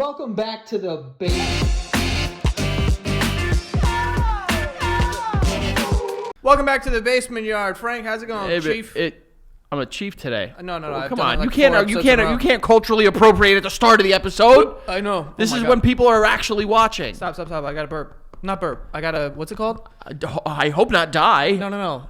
Welcome back to the basement. Welcome back to the basement yard, Frank. How's it going, Hey, Chief? I'm a chief today. No. Oh, come on, you can't culturally appropriate at the start of the episode. I know. This is when people are actually watching. Stop. I got to burp. Not burp. I got to, what's it called? I hope not die. No.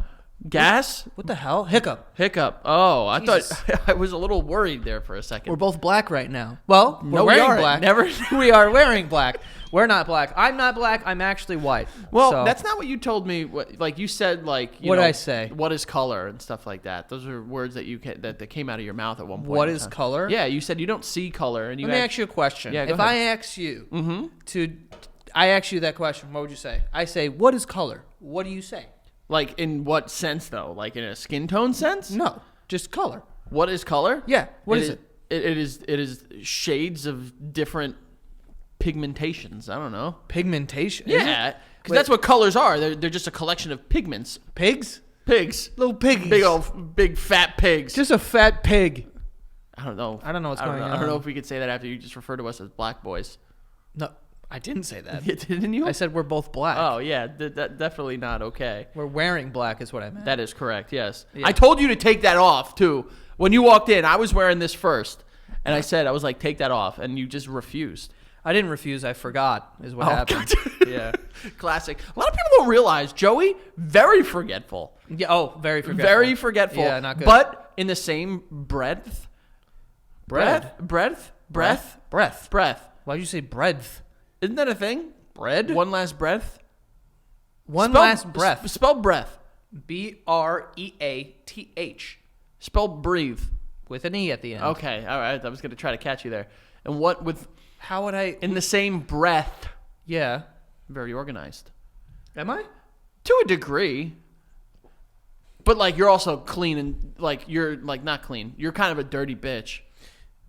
Gas? What the hell? Hiccup. Oh, I Jesus. thought I was a little worried there for a second. We're both black right now. Well, No, we're we wearing aren't. black. Never. We are wearing black. We're not black. I'm not black. I'm actually white. Well, So, that's not what you told me. Like you said, like What did I say? What is color and stuff like that? Those are words that that came out of your mouth at one point. What in is time. color? Yeah, you said you don't see color, and you. Let me ask you a question. Yeah, go if ahead. I ask you I ask you that question, what would you say? I say, what is color? What do you say? Like in what sense though? Like in a skin tone sense? No, just color. What is color? Yeah. What is it? It is shades of different pigmentations. I don't know. Pigmentation. Yeah, because that's what colors are. They're just a collection of pigments. Pigs? Pigs. Little piggies. Big fat pigs. Just a fat pig. I don't know. I don't know what's going on. I don't know if we could say that after you just refer to us as black boys. No, I didn't say that. Didn't you? I said we're both black. Oh yeah, that definitely not okay. We're wearing black is what I meant. That is correct. Yes. Yeah. I told you to take that off too. When you walked in, I was wearing this first, and I was like, take that off, and you just refused. I didn't refuse. I forgot is what happened. Yeah. Classic. A lot of people don't realize Joey, very forgetful. Yeah. Oh, very forgetful. Very forgetful. Yeah, not good. But in the same breath. Breath. Breath. Why'd you say breadth? Isn't that a thing? Bread? One last breath. Last breath. Spell breath. BREATH. Spell breathe. With an E at the end. Okay. All right. I was going to try to catch you there. And what with How would I? in the same breath? Yeah. Very organized. Am I? To a degree. But like you're also clean and like you're like not clean. You're kind of a dirty bitch.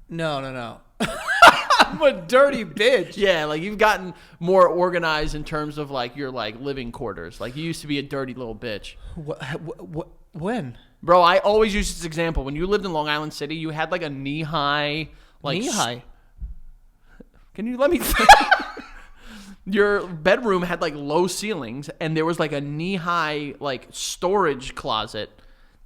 No. I'm a dirty bitch. Yeah, like you've gotten more organized in terms of like your like living quarters. Like you used to be a dirty little bitch. When? Bro, I always use this example. When you lived in Long Island City, you had like a knee-high like Knee-high? Can you let me Your bedroom had like low ceilings and there was like a knee-high like storage closet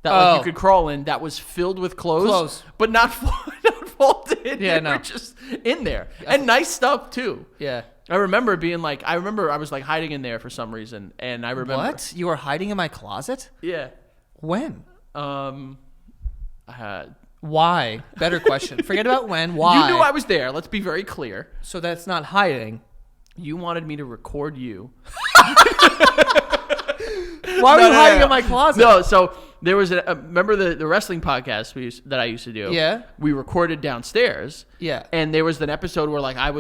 that like you could crawl in that was filled with clothes. But not folded. Yeah, They were just in there. And nice stuff too. Yeah. I remember being like, I was like hiding in there for some reason, and I remember. What? You were hiding in my closet? Yeah. When? Why? Better question. Forget about when. Why? You knew I was there. Let's be very clear. So that's not hiding. You wanted me to record you. Why were you hiding in my closet? No, so there was remember the wrestling podcast that I used to do? Yeah. We recorded downstairs. Yeah. And there was an episode where like it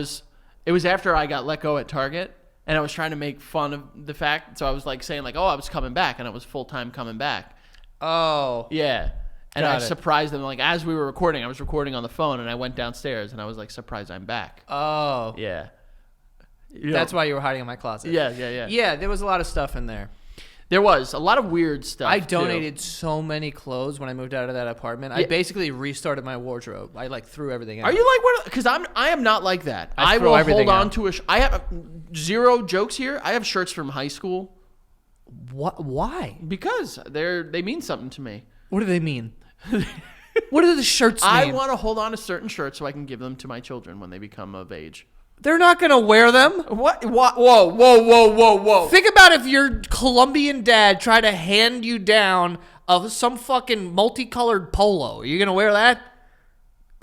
was after I got let go at Target, and I was trying to make fun of the fact. So I was like saying like, oh, I was coming back, and I was full-time coming back. Oh. Yeah. And I Got it. surprised them. Like, as we were recording, I was recording on the phone, and I went downstairs, and I was like, surprised I'm back. Oh. Yeah. That's why you were hiding in my closet. Yeah. Yeah, there was a lot of stuff in there. There was a lot of weird stuff. I donated so many clothes when I moved out of that apartment. I basically restarted my wardrobe. I like threw everything out. Are you like one? Because I am not like that. I throw will everything hold on out. to I have zero jokes here. I have shirts from high school What? Why? because they mean something to me. What do they mean? What do the shirts mean? I want to hold on to certain shirts so I can give them to my children when they become of age. They're not going to wear them. What? Whoa. Think about if your Colombian dad tried to hand you down of some fucking multicolored polo. Are you going to wear that?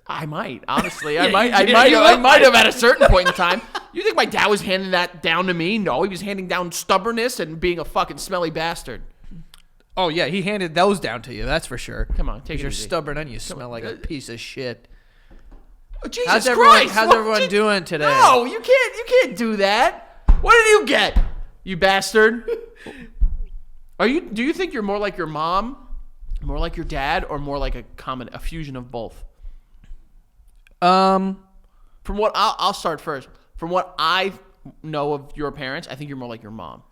I might, honestly. Yeah, I might have at a certain point in time. You think my dad was handing that down to me? No, he was handing down stubbornness and being a fucking smelly bastard. Oh, yeah, he handed those down to you. That's for sure. Come on, take it You're easy. stubborn and you smell like a piece of shit. Oh, Jesus How's Christ! everyone doing today? No, you can't do that. What did you get, you bastard? Do you think you're more like your mom, more like your dad, or more like a fusion of both? From what I'll start first. From what I know of your parents, I think you're more like your mom.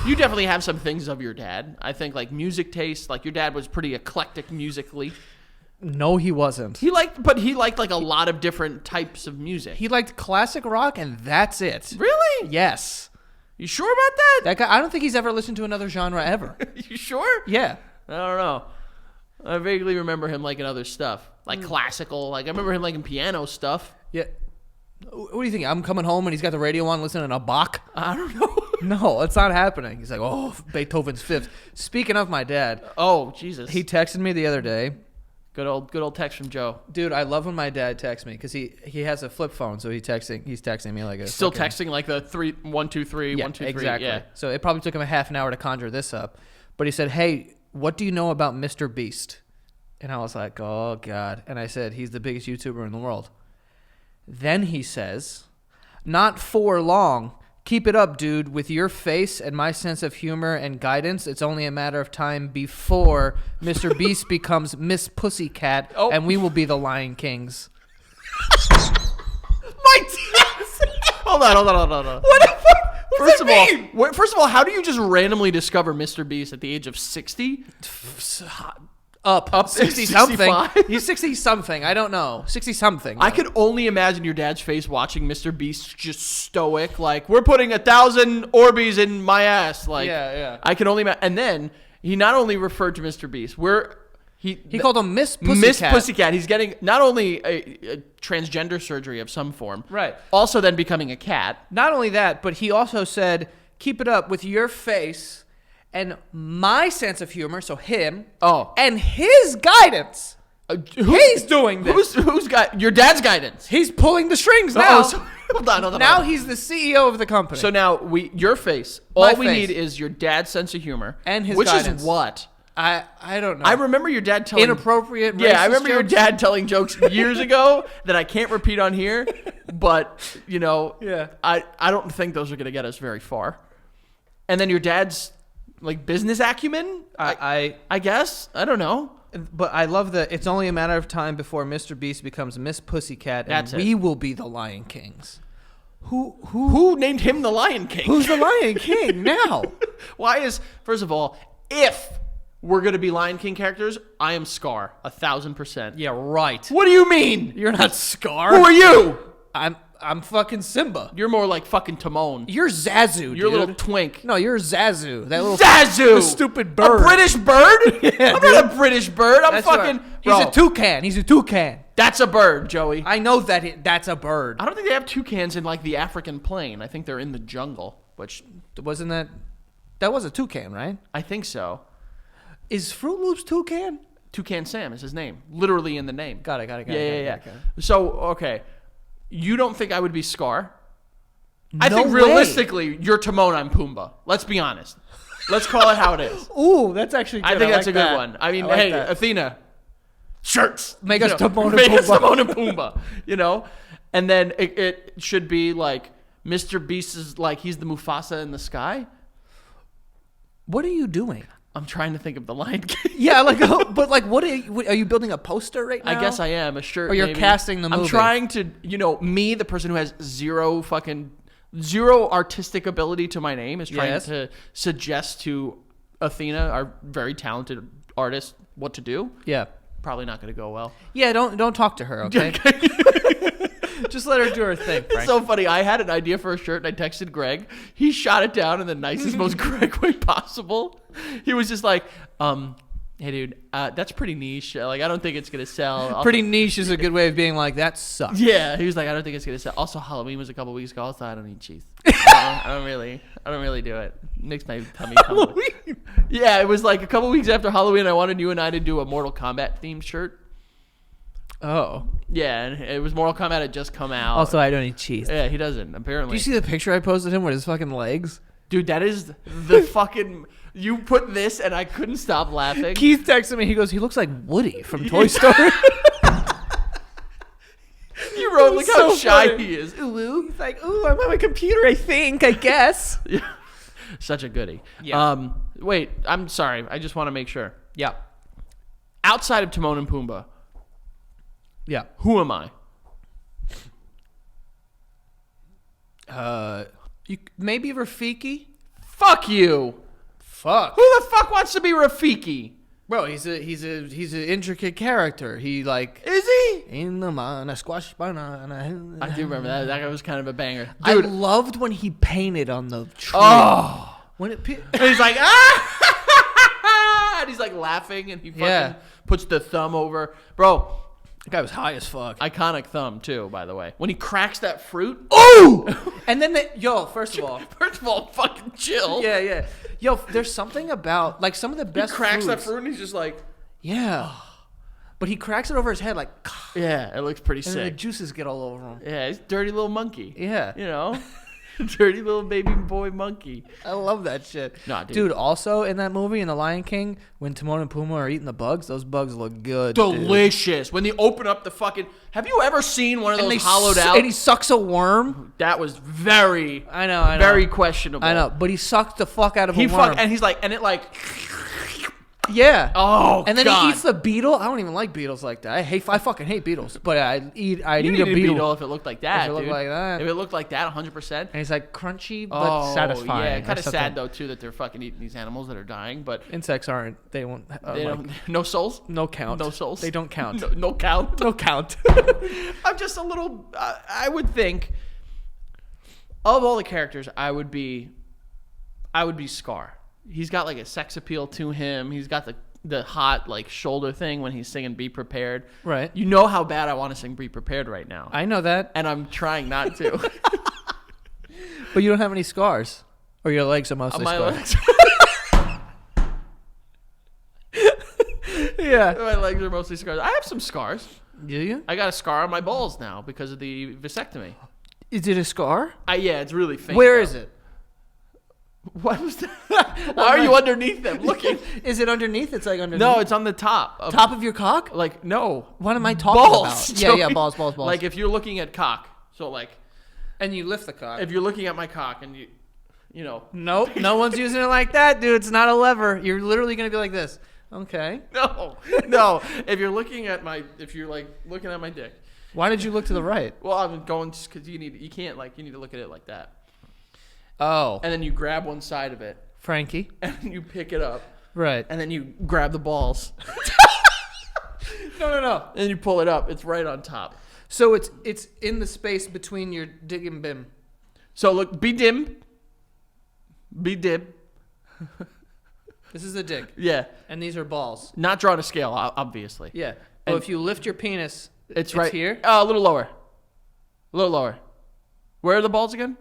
You definitely have some things of your dad. I think like music taste, like your dad was pretty eclectic musically. No, he wasn't. He liked like a lot of different types of music. He liked classic rock, and that's it. Really? Yes. You sure about that? That guy. I don't think he's ever listened to another genre ever. You sure? Yeah. I don't know. I vaguely remember him liking other stuff, like classical. Like I remember him liking piano stuff. Yeah. What do you think? I'm coming home and he's got the radio on listening to Bach? I don't know. No, it's not happening. He's like, oh, Beethoven's Fifth. Speaking of my dad, Oh Jesus! he texted me the other day. Good old text from Joe. Dude, I love when my dad texts me because he has a flip phone, so he's texting me like a Still fucking- texting like the 3 1 2 3 Yeah, 1 2 3. exactly. Yeah. So it probably took him a half an hour to conjure this up, but he said, "Hey, what do you know about Mr. Beast?" And I was like, "Oh God!" And I said, "He's the biggest YouTuber in the world." Then he says, "Not for long. Keep it up, dude. With your face and my sense of humor and guidance, it's only a matter of time before Mr. Beast becomes Miss Pussycat, and we will be the Lion Kings." My Hold on. What the fuck? First of all, how do you just randomly discover Mr. Beast at the age of 60? Up 60 something. 65? He's 60 something. I don't know. 60 something. I could only imagine your dad's face watching Mr. Beast just stoic, like, we're putting 1,000 Orbeez in my ass. Like, Yeah. I can only imagine. And then he not only referred to Mr. Beast, he called him Miss Pussycat. Miss Pussycat. He's getting not only a transgender surgery of some form, Right. Also then becoming a cat. Not only that, but he also said, "Keep it up with your face and my sense of humor," so him, and his guidance. He's doing this. Who's got your dad's guidance? He's pulling the strings now. Hold on. Now he's the CEO of the company. So now your face. My All we face. need is your dad's sense of humor And his which guidance. is what? I don't know. I remember your dad telling Inappropriate Yeah, I racist remember your jokes? dad telling jokes years ago that I can't repeat on here, but Yeah. I don't think those are going to get us very far. And then your dad's like business acumen, I guess. I don't know. But I love that it's only a matter of time before Mr. Beast becomes Miss Pussycat, and That's it. we will be the Lion Kings. Who named him the Lion King? Who's the Lion King now? Why is, first of all, if we're going to be Lion King characters, I am Scar, 1,000%. Yeah, right. What do you mean? You're not Scar. Who are you? I'm fucking Simba. You're more like fucking Timon. You're Zazu, You're a dude. little twink. No, you're Zazu. That little Zazu! the stupid bird. A British bird? Yeah, I'm not a British bird. I'm That's fucking... right. Bro, He's a toucan. He's a toucan. that's a bird, Joey. I know that that's a bird. I don't think they have toucans in like the African plain. I think they're in the jungle, which Wasn't that was a toucan, right? I think so. Is Fruit Loops toucan? Toucan Sam is his name. Literally in the name. Got it. Yeah. So, okay. You don't think I would be Scar? I No think way. realistically, you're Timon, I'm Pumbaa. Let's be honest. Let's call it how it is. Ooh, that's actually good. I think that's like a good that. one. I mean, like hey, that. Athena, shirts. Make us Timon and Make us Pumbaa. Timon and Pumbaa, And then it should be like Mr. Beast is like, he's the Mufasa in the sky. What are you doing? I'm trying to think of the Lion King. Yeah, but what are you building a poster right now? I guess I am. A shirt. Or you're maybe. casting the movie. I'm trying to, me, the person who has zero artistic ability to my name, is trying to suggest to Athena, our very talented artist, what to do. Yeah. Probably not going to go well. Yeah, don't talk to her, okay? Just let her do her thing, Frank. It's so funny. I had an idea for a shirt and I texted Greg. He shot it down in the nicest, most Greg way possible. He was just like, hey, dude, that's pretty niche. Like, I don't think it's going to sell. Pretty niche is a good way of being like, that sucks. Yeah, he was like, I don't think it's gonna sell. Also, Halloween was a couple weeks ago. Also, I don't eat cheese. I don't really do it. Makes my tummy tumble. Yeah, it was like a couple weeks after Halloween. I wanted you and I to do a Mortal Kombat themed shirt. Oh. Yeah, and it was Mortal Kombat had just come out. Also, I don't eat cheese. Yeah, he doesn't apparently. Do you see the picture I posted him with his fucking legs? Dude, that is the fucking. You put this, and I couldn't stop laughing. Keith texted me. He goes, he looks like Woody from Toy Story. You wrote, look how so shy funny. he is. Ooh. He's like, ooh, I'm on my computer, I think, I guess. Yeah. Such a goodie. Yeah. Wait, I'm sorry. I just want to make sure. Yeah. Outside of Timon and Pumbaa, Yeah. who am I? Maybe Rafiki? Fuck you. Fuck. Who the fuck wants to be Rafiki? Bro, he's an intricate character. He like Is he? in the man a squash banana. I do remember that. That guy was kind of a banger. I Dude. loved when he painted on the tree. Oh. When it And he's like, ah! And he's like laughing and he fucking puts the thumb over. Bro, that guy was high as fuck. iconic thumb too, by the way. When he cracks that fruit. Oh! And then first of all, fucking chill. yeah. Yo, there's something about like some of the He best cracks that fruits. fruit and he's just like, Yeah. But he cracks it over his head like yeah, it looks pretty and then the sick. juices get all over him. Yeah, he's a dirty little monkey. Yeah. You know? Dirty little baby boy monkey. I love that shit. Nah, dude. Dude, also in that movie, in The Lion King, when Timon and Pumbaa are eating the bugs, those bugs look good. Delicious. When they open up the fucking... Have you ever seen one of those hollowed out? And he sucks a worm. That was very... I know. Very questionable. I know, but he sucked the fuck out of a worm. And he's like... And it like... Yeah. Oh, and then God. he eats the beetle. I don't even like beetles like that. I fucking hate beetles. But I'd eat a You'd beetle. if it looked like that, If it looked dude. like that. If it looked like that, 100%. And he's like crunchy but satisfying. Yeah, kind or of something. sad though too that they're fucking eating these animals that are dying, but Insects aren't. They won't. they don't. No souls. No count. No souls. They don't count. No count. No count. I'm just a little. I would think of all the characters, I would be Scar. He's got like a sex appeal to him. He's got the hot like shoulder thing when he's singing "Be Prepared." Right. You know how bad I want to sing "Be Prepared" right now, I know that. and I'm trying not to. But you don't have any scars, or your legs are mostly My scars. legs, Yeah. my legs are mostly scars. I have some scars. Do you? I got a scar on my balls now because of the vasectomy. Is it a scar? Yeah, it's really faint. Where though. is it? What was that? Why are you underneath them looking? Is it underneath? It's like underneath. No, it's on the top. Top of your cock? Like, no. What am I talking Balls. about? Yeah, balls. Like, if you're looking at cock. So, like, and you lift the cock. if you're looking at my cock and you know. Nope, no one's using it like that, dude. It's not a lever. You're literally gonna be like this. Okay. No. If you're looking at if you're, like, looking at my dick. Why did you look to the right? Well, I'm going just because you need to look at it like that. Oh. And then you grab one side of it. Frankie. And you pick it up. Right. And then you grab the balls. No. And you pull it up. It's right on top. So it's in the space between your dick and bim. So look, be dim. Be dim. This is the dick. Yeah. And these are balls. Not drawn to scale, obviously. Yeah. And Oh, if you lift your penis, it's right here. A little lower. A little lower. Where are the balls again?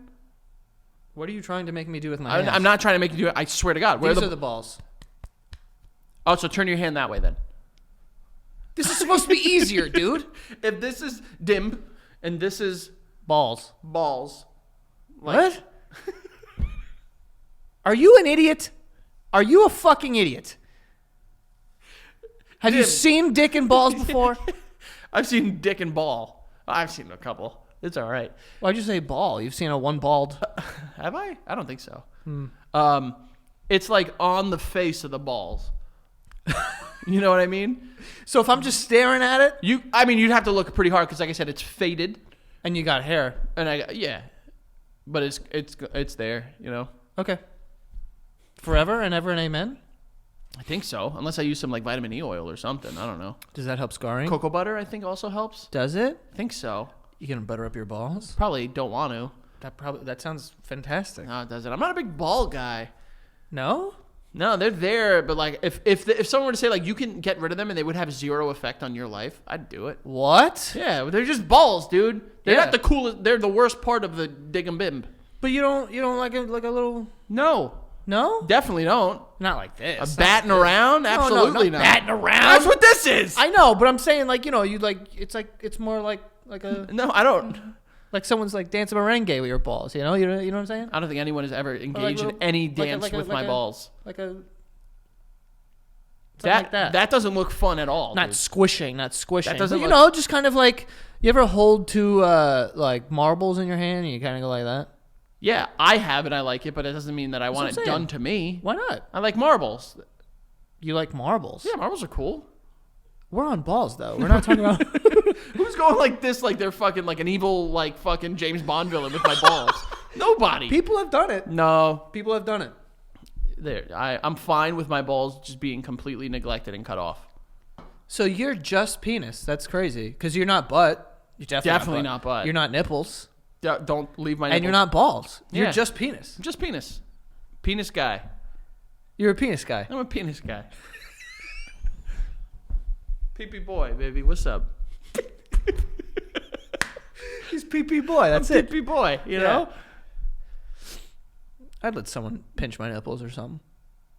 What are you trying to make me do with my hands? I'm not trying to make you do it. I swear to God. These are the balls. Oh, so turn your hand that way then. This is supposed to be easier, dude. If this is dim and this is Balls. balls. What? Are you an idiot? Are you a fucking idiot? Have you Dim. seen dick and balls before? I've seen dick and ball. I've seen a couple. It's all right. Why'd you say ball? You've seen a one balled. Have I? I don't think so. It's like on the face of the balls. You know what I mean? So if I'm just staring at it You'd have to look pretty hard because, like I said, it's faded, and you got hair. and but it's there. You know. Okay. Forever and ever and amen? I think so, unless I use some like vitamin E oil or something. I don't know. Does that help scarring? Cocoa butter, I think, also helps. Does it? I think so. You gonna butter up your balls? Probably don't want to. That sounds fantastic. No, it doesn't. I'm not a big ball guy. No? No, they're there, but like if someone were to say like you can get rid of them and they would have zero effect on your life, I'd do it. What? Yeah, they're just balls, dude. They're Yeah. not the coolest. They're the worst part of the dig and bimb. But you don't like a little. No, No? definitely don't. Not like this. A batting around? Absolutely not not. batting around. That's what this is. I know, but I'm saying like you like it's more like a No, I don't. like someone's like dancing merengue with your balls. You know what I'm saying? I don't think anyone has ever engaged little- in any like a- dance like a- with like my a- balls. Like a something like that. That doesn't look fun at all. Not dude. squishing. That doesn't but, look- just kind of like you ever hold two like marbles in your hand and you kind of go like that. Yeah, I have and I like it, but it doesn't mean that I want what it I'm done saying. to me. Why not? I like marbles. You like marbles? Yeah, marbles are cool. We're on balls though. We're not talking about. Who's going like this, like they're fucking like an evil, like fucking James Bond villain with my balls? Nobody. People have done it. No, People have done it. I'm fine with my balls just being completely neglected and cut off. So you're just penis. That's crazy. Because you're not butt. You're definitely not butt. You're not nipples. Don't leave my nipples. And you're not balls. You're Yeah. just penis. I'm just penis. Penis guy. You're a penis guy. I'm a penis guy. Pee-pee boy, baby. What's up? He's pee-pee boy. That's it. Pee-pee boy, you know? I'd let someone pinch my nipples or something.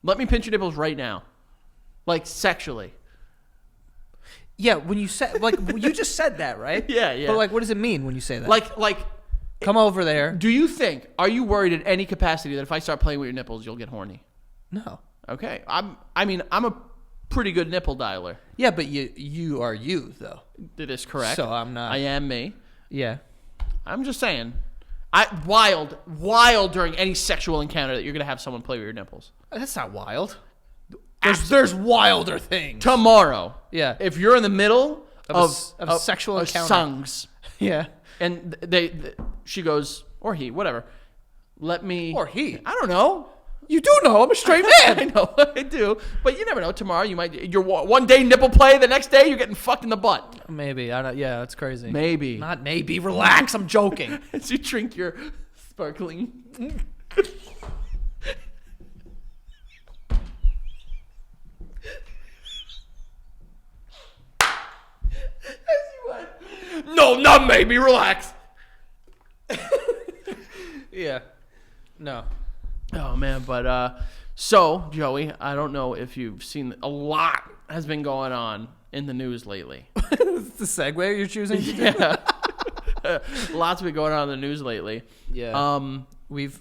Let me pinch your nipples right now. Like, sexually. Yeah, when you said, like, you just said that, right? Yeah. But, like, what does it mean when you say that? Like, come over there. do you think, are you worried in any capacity that if I start playing with your nipples, you'll get horny? No. Okay. I'm a pretty good nipple dialer. Yeah, but you are you, though. That is correct. So I'm not. I am me. Yeah. I'm just saying. Wild during any sexual encounter that you're going to have someone play with your nipples. That's not wild. There's wilder things. Tomorrow. Yeah. If you're in the middle of sexual encounter. songs. Yeah. And she goes, or he, whatever. Let me. Or he. I don't know. You do know I'm a straight man. I know, I do. But you never know. Tomorrow you might. Your one day nipple play, the next day you're getting fucked in the butt. Maybe. I don't. Yeah, that's crazy. Maybe. Not maybe. Relax. I'm joking. As you drink your sparkling. No, not maybe. Relax. Yeah. No. Oh man, but so Joey, I don't know if you've seen, a lot has been going on in the news lately. Is the segue you're choosing? Yeah, lots been going on in the news lately. Yeah. We've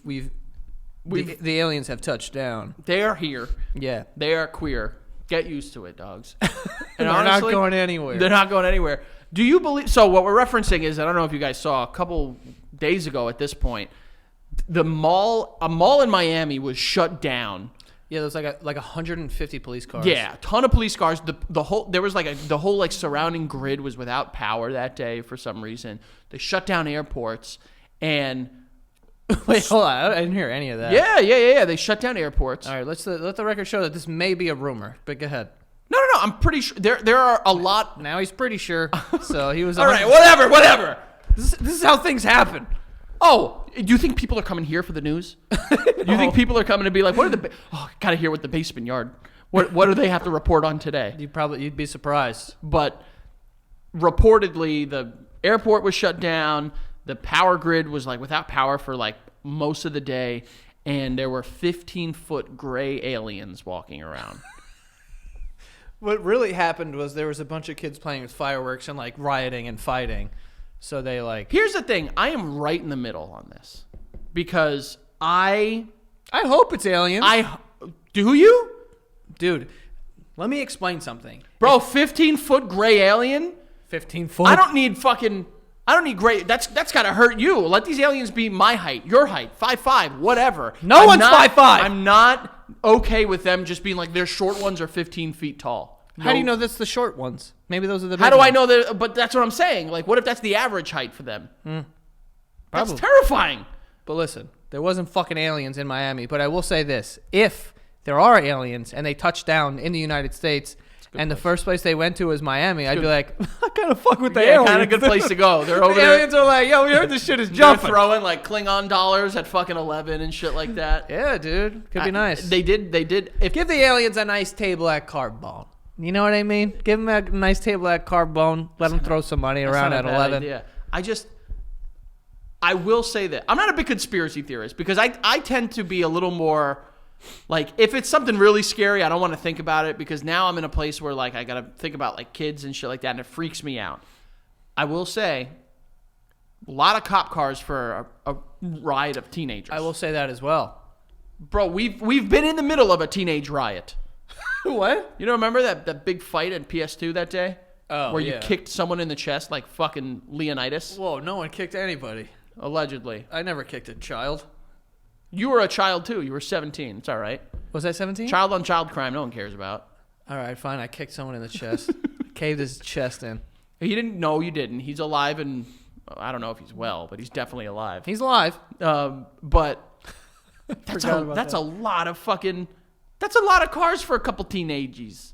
the aliens have touched down. They are here. Yeah. They are queer. Get used to it, dogs. And they're honestly, not going anywhere. They're not going anywhere. Do you believe? So what we're referencing is, I don't know if you guys saw a couple days ago at this point, a mall in Miami was shut down. Yeah, there was like 150 police cars. Yeah, a ton of police cars. The whole surrounding grid was without power that day for some reason. They shut down airports and wait, hold on, I didn't hear any of that. Yeah. They shut down airports. All right, let the record show that this may be a rumor. But go ahead. No. I'm pretty sure there are a lot. Now he's pretty sure. So he was. All right, whatever. This is how things happen. Oh, do you think people are coming here for the news? Do you think people are coming to be like, what are gotta hear what the basement yard, what do they have to report on today? You'd be surprised. But reportedly the airport was shut down, the power grid was like without power for like most of the day, and there were 15-foot gray aliens walking around. What really happened was there was a bunch of kids playing with fireworks and like rioting and fighting. So they like. Here's the thing. I am right in the middle on this because I hope it's aliens. Do you? Dude, let me explain something. Bro, 15-foot gray alien? 15 foot. I don't need gray. That's got to hurt you. Let these aliens be my height, your height, 5'5", whatever. No one's 5'5". I'm not okay with them just being like, their short ones are 15 feet tall. How do you know that's the short ones? Maybe those are the big How do I ones. know that? But that's what I'm saying. Like, what if that's the average height for them? That's terrifying. But listen, there wasn't fucking aliens in Miami. But I will say this. If there are aliens and they touch down in the United States and the first place they went to was Miami, I'd be like, I gotta fuck with the aliens. Kind of good place to go. They're over the there. aliens are like, yo, we heard this shit is They're jumping. throwing like Klingon dollars at fucking 11 and shit like that. Yeah, dude. Could be nice. They did. Give the aliens a nice table at Carbone. You know what I mean? Give them a nice table at Carbone. Let them throw some money around at 11. Idea. I will say that I'm not a big conspiracy theorist because I tend to be a little more like, if it's something really scary, I don't want to think about it because now I'm in a place where like I got to think about like kids and shit like that, and it freaks me out. I will say a lot of cop cars for a riot of teenagers. I will say that as well. Bro, we've been in the middle of a teenage riot. What? You don't remember that big fight at PS2 that day? Oh, where yeah. you kicked someone in the chest like fucking Leonidas? Whoa, no one kicked anybody. Allegedly. I never kicked a child. You were a child too. You were 17. It's all right. Was I 17? Child on child crime, no one cares about. All right, fine. I kicked someone in the chest. Caved his chest in. He didn't. No, you didn't. He's alive, and I don't know if he's well, but he's definitely alive. He's alive. But That's a lot of fucking. That's a lot of cars for a couple teenagers.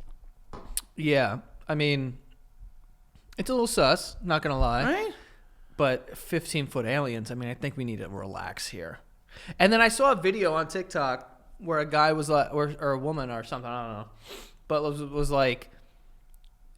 Yeah, I mean, it's a little sus. Not gonna lie. Right. But 15-foot aliens. I mean, I think we need to relax here. And then I saw a video on TikTok where a guy was like, or a woman or something. I don't know, but it was like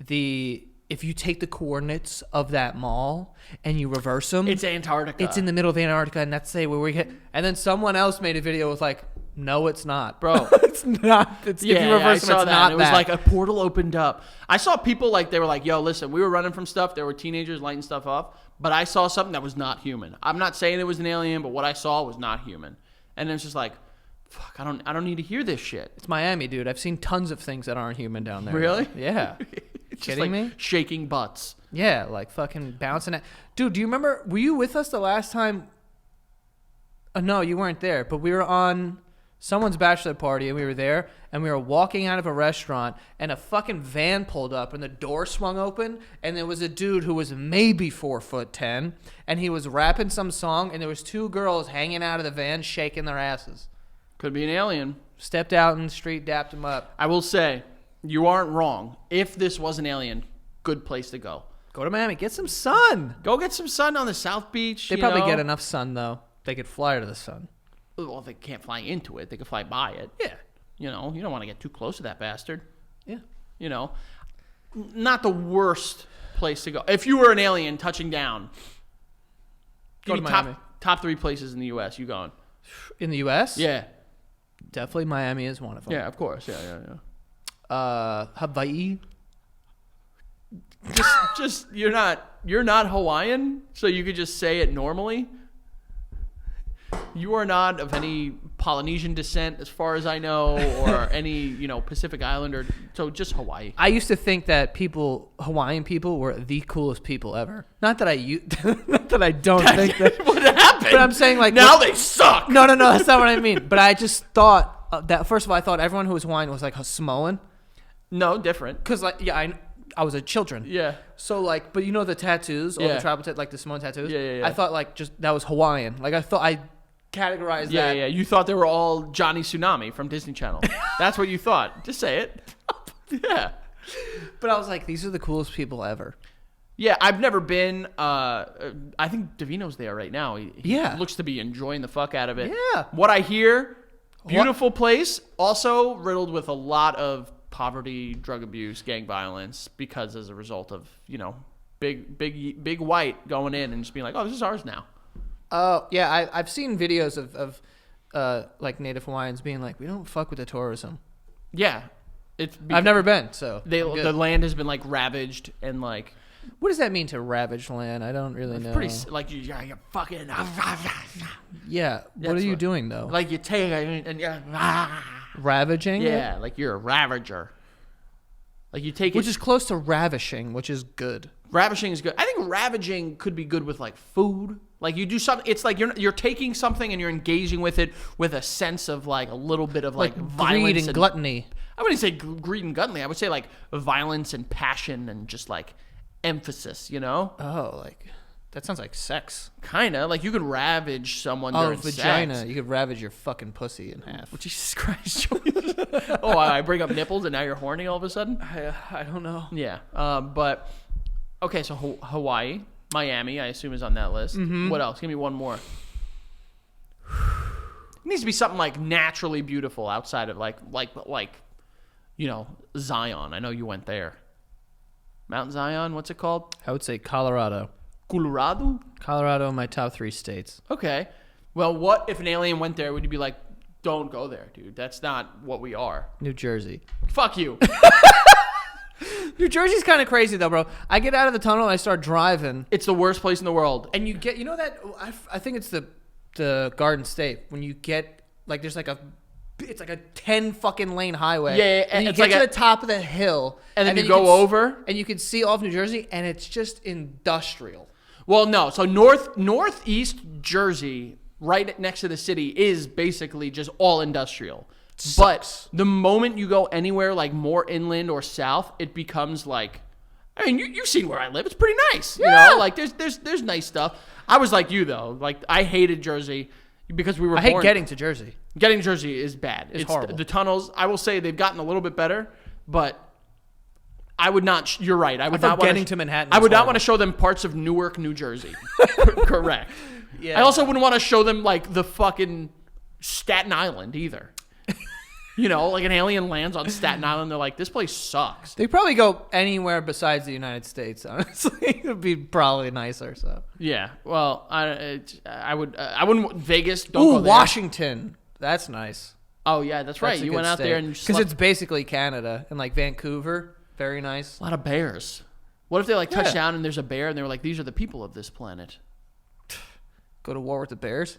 if you take the coordinates of that mall and you reverse them, it's Antarctica. It's in the middle of Antarctica, and that's where we get. And then someone else made a video with like, no, it's not, bro. It's not. It's, if you reverse them, it's not. It was like a portal opened up. I saw people like they were like, "Yo, listen, we were running from stuff. There were teenagers lighting stuff up, but I saw something that was not human. I'm not saying it was an alien, but what I saw was not human." And it's just like, fuck, I don't need to hear this shit. It's Miami, dude. I've seen tons of things that aren't human down there. Really? Yeah. It's Kidding just like me? shaking butts. Yeah, like fucking bouncing it. Dude, do you remember, were you with us the last time? No, you weren't there, but we were on someone's bachelor party and we were there and we were walking out of a restaurant and a fucking van pulled up and the door swung open and there was a dude who was maybe 4'10" and he was rapping some song and there was two girls hanging out of the van shaking their asses. Could be an alien. Stepped out in the street, dapped him up. I will say, you aren't wrong. If this was an alien, good place to go. Go to Miami. Get some sun. Go get some sun on the South Beach. They probably get enough sun, though. They could fly to the sun. Well, they can't fly into it. They could fly by it. Yeah. You know, you don't want to get too close to that bastard. Yeah. You know, not the worst place to go. If you were an alien touching down, Go to Miami. top 3 places in the U.S. You going? In the U.S.? Yeah. Definitely Miami is one of them. Yeah, of course. Yeah. Hawaii. Just you're not Hawaiian, so you could just say it normally. You are not of any Polynesian descent, as far as I know, or any Pacific Islander. So just Hawaii. I used to think that Hawaiian people, were the coolest people ever. Not that I don't think that. What happened? But I'm saying like now they suck. No, that's not what I mean. But I just thought that first of all, I thought everyone who was Hawaiian was like Samoan. No, different. Cause like I was a children. Yeah. So like, but the tattoos, all the tribal like the Samoan tattoos. Yeah. I thought like just that was Hawaiian. Like I thought I categorized that. Yeah. You thought they were all Johnny Tsunami from Disney Channel. That's what you thought. Just say it. Yeah. But I was like, these are the coolest people ever. Yeah, I've never been. I think Davino's there right now. He looks to be enjoying the fuck out of it. Yeah. What I hear, beautiful place, also riddled with a lot of poverty, drug abuse, gang violence, because as a result of big white going in and just being like, oh, this is ours now. Oh yeah, I've seen videos of like Native Hawaiians being like, we don't fuck with the tourism. Yeah, I've never been, so the land has been like ravaged and like. What does that mean to ravage land? I don't really know. Pretty like you're fucking. Yeah, what are you doing though? Like you take and you're ravaging. Yeah, like you're a ravager. Like you take which is close to ravishing, which is good. Ravishing is good. I think ravaging could be good with like food. Like you do something. It's like you're taking something and you're engaging with it with a sense of like a little bit of like violence greed and gluttony. I wouldn't say greed and gluttony. I would say like violence and passion and just like emphasis. Oh, like that sounds like sex. Kinda like you could ravage someone during vagina. Sex. You could ravage your fucking pussy in half. Oh, Jesus Christ! Oh, I bring up nipples and now you're horny all of a sudden. I don't know. Yeah, but okay. So Hawaii, Miami, I assume is on that list. Mm-hmm. What else? Give me one more. It needs to be something like naturally beautiful outside of like Zion. I know you went there. Mount Zion, what's it called? I would say Colorado. Colorado, my top 3 states. Okay. Well, what if an alien went there? Would you be like, don't go there, dude? That's not what we are. New Jersey. Fuck you. New Jersey's kind of crazy though, bro. I get out of the tunnel and I start driving. It's the worst place in the world. And you get, that, I think it's the Garden State. When you get, like, there's like it's like a 10 fucking lane highway. Yeah. And you get to the top of the hill. And then you go over. And you can see all of New Jersey, and it's just industrial. Well, no. So northeast Jersey, right next to the city, is basically just all industrial. But the moment you go anywhere like more inland or south, it becomes like, I mean, you've seen where I live. It's pretty nice. Yeah. Like there's nice stuff. I was like you though. Like I hated Jersey. because we were. I hate getting to Jersey. Getting to Jersey is bad. It's horrible. The tunnels. I will say they've gotten a little bit better, but I would not. You're right. I would not want getting to Manhattan. I would not want to show them parts of Newark, New Jersey. Correct. Yeah. I also wouldn't want to show them like the fucking Staten Island either. You know, like an alien lands on Staten Island, they're like, this place sucks. They probably go anywhere besides the United States. Honestly, it would be probably nicer. So Yeah. Well, I wouldn't. Vegas. Don't go there. Washington. That's nice. Oh yeah, that's right. That's a You good went out state. there and you because it's basically Canada and like Vancouver. Very nice. A lot of bears. What if they like touch down and there's a bear and they were like, these are the people of this planet? Go to war with the bears?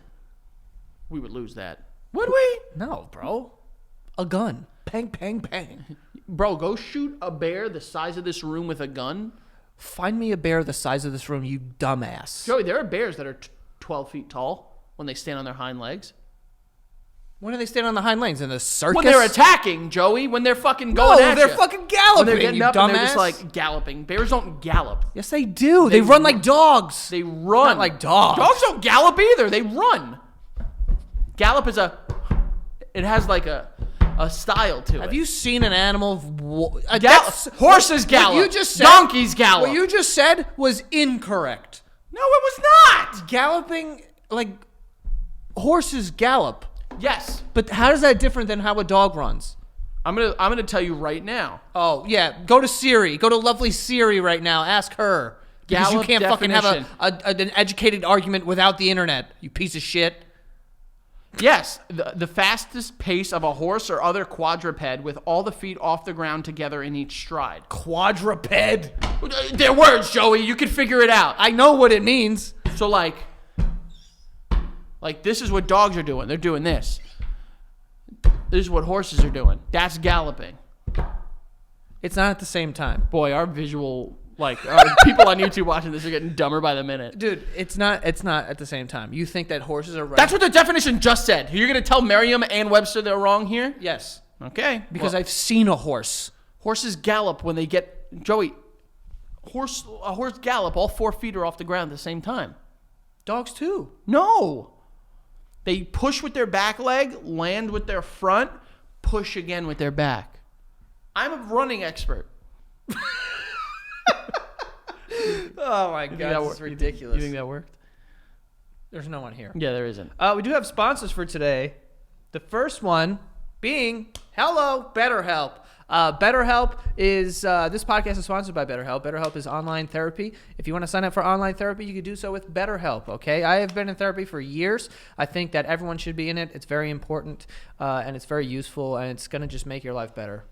We would lose that. Would we? No, bro. A gun. Bang, bang, bang. Bro, go shoot a bear the size of this room with a gun. Find me a bear the size of this room, you dumbass. Joey, there are bears that are 12 feet tall when they stand on their hind legs. When do they stand on the hind legs? In a circus? When they're attacking, Joey. When they're fucking going at they're you. fucking galloping, When they're getting you up dumbass. and they're just like galloping. Bears don't gallop. Yes, they do. They run like dogs. They run. Not like dogs. Dogs don't gallop either. They run. Gallop is it has like a style to it. Have you seen an animal? Horses gallop. What you just said, donkeys gallop. What you just said was incorrect. No, it was not. Galloping, like, horses gallop. Yes. But how is that different than how a dog runs? I'm gonna tell you right now. Oh, yeah. Go to Siri. Go to lovely Siri right now. Ask her. Because Gallop you can't fucking have definition. an educated argument without the internet, you piece of shit. Yes, the fastest pace of a horse or other quadruped with all the feet off the ground together in each stride. Quadruped. They're words, Joey. You can figure it out. I know what it means. So like this is what dogs are doing. They're doing this. This is what horses are doing. That's galloping. It's not at the same time. Boy, our visual, people on YouTube watching this are getting dumber by the minute. Dude, it's not at the same time. You think that horses are running. That's what the definition just said. You're going to tell Merriam and Webster they're wrong here? Yes. Okay. Because I've seen a horse. Horses gallop when they get... Joey, a horse gallop, all 4 feet are off the ground at the same time. Dogs too. No. They push with their back leg, land with their front, push again with their back. I'm a running expert. Oh my god, this is ridiculous. You think that worked? There's no one here. Yeah, there isn't. We do have sponsors for today. The first one being Hello BetterHelp. BetterHelp is this podcast is sponsored by BetterHelp. BetterHelp is online therapy. If you want to sign up for online therapy, you can do so with BetterHelp. Okay, I have been in therapy for years. I think that everyone should be in it. It's very important and it's very useful, and it's going to just make your life better,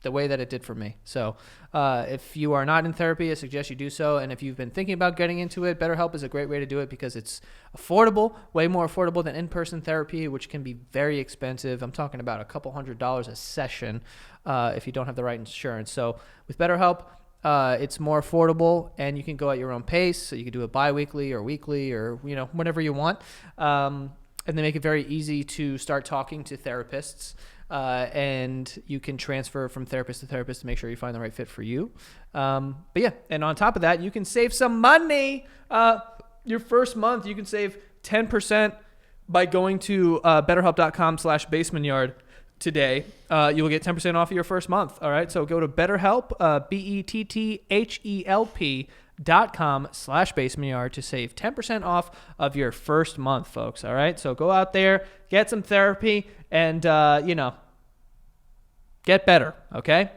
the way that it did for me. So if you are not in therapy, I suggest you do so. And if you've been thinking about getting into it, BetterHelp is a great way to do it because it's affordable, way more affordable than in-person therapy, which can be very expensive. I'm talking about a couple $100s a session if you don't have the right insurance. So with BetterHelp, it's more affordable, and you can go at your own pace. So you can do it bi-weekly or weekly or whenever you want. And they make it very easy to start talking to therapists. And you can transfer from therapist to therapist to make sure you find the right fit for you. But yeah, and on top of that, you can save some money. Your first month, you can save 10% by going to betterhelp.com/basementyard today. You will get 10% off of your first month. All right, so go to BetterHelp, BetterHelp.com/basementyard to save 10% off of your first month, folks. All right, so go out there, get some therapy, and get better. Okay.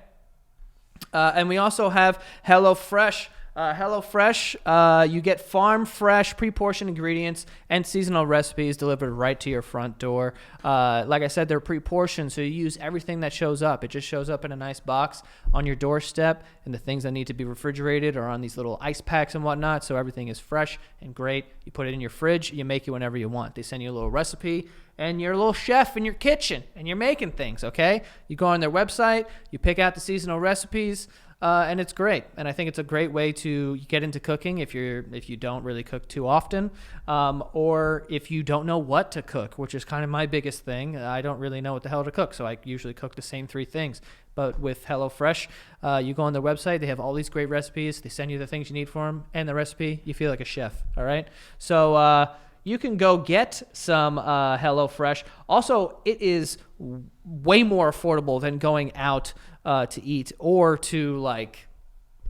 And we also have HelloFresh. HelloFresh, you get farm fresh, pre-portioned ingredients and seasonal recipes delivered right to your front door. Like I said, they're pre-portioned, so you use everything that shows up. It just shows up in a nice box on your doorstep, and the things that need to be refrigerated are on these little ice packs and whatnot, so everything is fresh and great. You put it in your fridge, you make it whenever you want. They send you a little recipe, and you're a little chef in your kitchen, and you're making things, okay? You go on their website, you pick out the seasonal recipes, and it's great. And I think it's a great way to get into cooking if you don't really cook too often, or if you don't know what to cook, which is kind of my biggest thing. I don't really know what the hell to cook, so I usually cook the same 3 things. But with HelloFresh, you go on their website. They have all these great recipes. They send you the things you need for them and the recipe. You feel like a chef, all right? So, you can go get some HelloFresh. Also, it is way more affordable than going out to eat or to like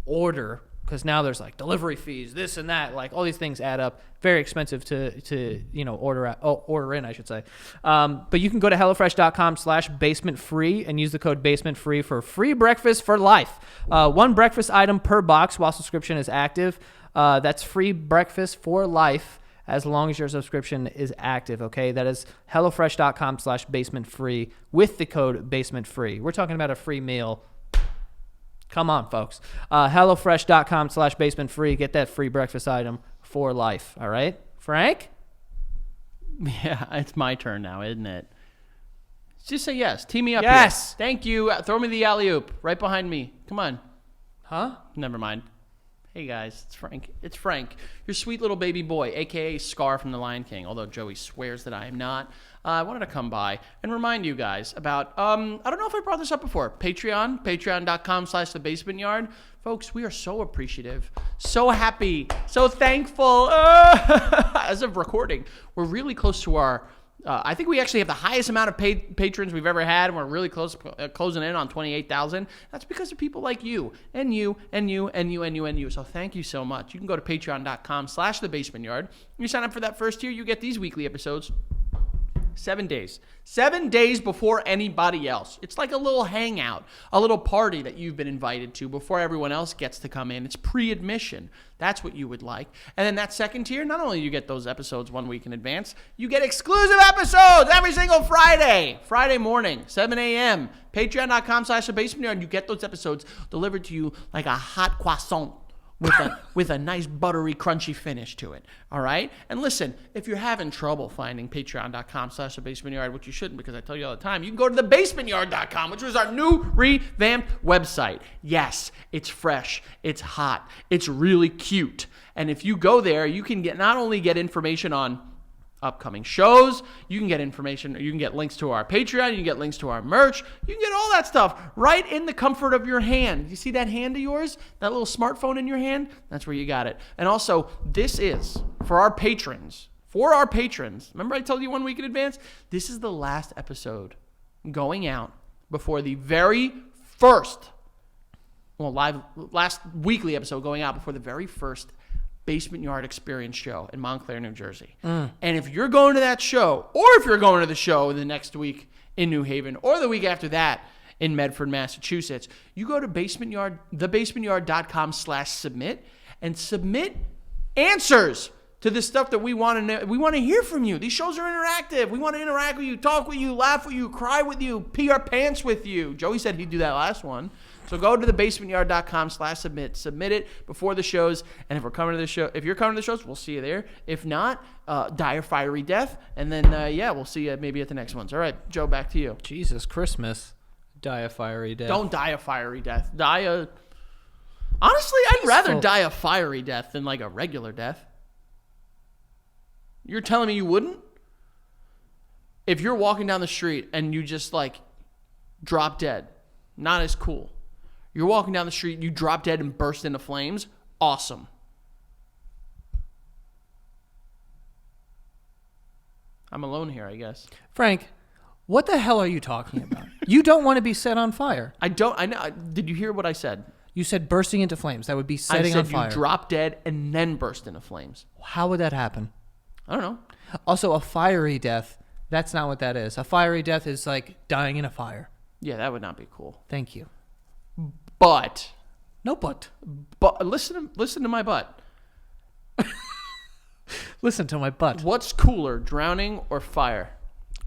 order, because now there's like delivery fees, this and that, like all these things add up. Very expensive to order in, I should say. But you can go to HelloFresh.com/basementfree and use the code basementfree for free breakfast for life. One breakfast item per box while subscription is active. That's free breakfast for life as long as your subscription is active, okay? That is HelloFresh.com/basementfree with the code basementfree. We're talking about a free meal. Come on, folks. HelloFresh.com/basementfree. Get that free breakfast item for life, all right? Frank? Yeah, it's my turn now, isn't it? Just say yes. Tee me up Yes. here. Thank you. Throw me the alley-oop right behind me. Come on. Huh? Never mind. Hey, guys. It's Frank. It's Frank, your sweet little baby boy, a.k.a. Scar from The Lion King, although Joey swears that I am not. I wanted to come by and remind you guys about, I don't know if I brought this up before, patreon.com/thebasementyard. Folks, we are so appreciative, so happy, so thankful. As of recording, we're really close to our, I think we actually have the highest amount of patrons we've ever had, and we're really closing in on 28,000. That's because of people like you, and you, and you, and you, and you, and you. So thank you so much. You can go to patreon.com/thebasementyard. You sign up for that first year, you get these weekly episodes. 7 days. 7 days before anybody else. It's like a little hangout, a little party that you've been invited to before everyone else gets to come in. It's pre-admission. That's what you would like. And then that second tier, not only do you get those episodes 1 week in advance, you get exclusive episodes every single Friday morning, 7 a.m. Patreon.com/thebasementyard. You get those episodes delivered to you like a hot croissant. With a nice buttery, crunchy finish to it, all right? And listen, if you're having trouble finding patreon.com/thebasementyard, which you shouldn't because I tell you all the time, you can go to thebasementyard.com, which is our new revamped website. Yes, it's fresh, it's hot, it's really cute. And if you go there, you can not only get information on upcoming shows, you can get information, you can get links to our Patreon, you can get links to our merch, you can get all that stuff right in the comfort of your hand. You see that hand of yours? That little smartphone in your hand? That's where you got it. And also, this is for our patrons. Remember I told you 1 week in advance? This is the last episode going out before the very first, last weekly episode going out before the very first Basement Yard Experience show in Montclair, New Jersey. And if you're going to that show, or if you're going to the show the next week in New Haven, or the week after that in Medford, Massachusetts, you go to thebasementyard.com/submit and submit answers to the stuff that we want to know. We want to hear from you. These shows are interactive. We want to interact with you, talk with you, laugh with you, cry with you, pee our pants with you. Joey said he'd do that last one. So go to thebasementyard.com/submit. Submit it before the shows. And if you're coming to the shows, we'll see you there. If not, die a fiery death. And then, we'll see you maybe at the next ones. All right, Joe, back to you. Jesus Christmas. Die a fiery death. Don't die a fiery death. Honestly, I'd rather die a fiery death than like a regular death. You're telling me you wouldn't? If you're walking down the street and you just like drop dead, not as cool. You're walking down the street, you drop dead and burst into flames. Awesome. I'm alone here, I guess. Frank, what the hell are you talking about? You don't want to be set on fire. I know. Did you hear what I said? You said bursting into flames. That would be setting on fire. I said you drop dead and then burst into flames. How would that happen? I don't know. Also, a fiery death, that's not what that is. A fiery death is like dying in a fire. Yeah, that would not be cool. Thank you. But. No but. But listen to my butt. Listen to my butt. What's cooler, drowning or fire?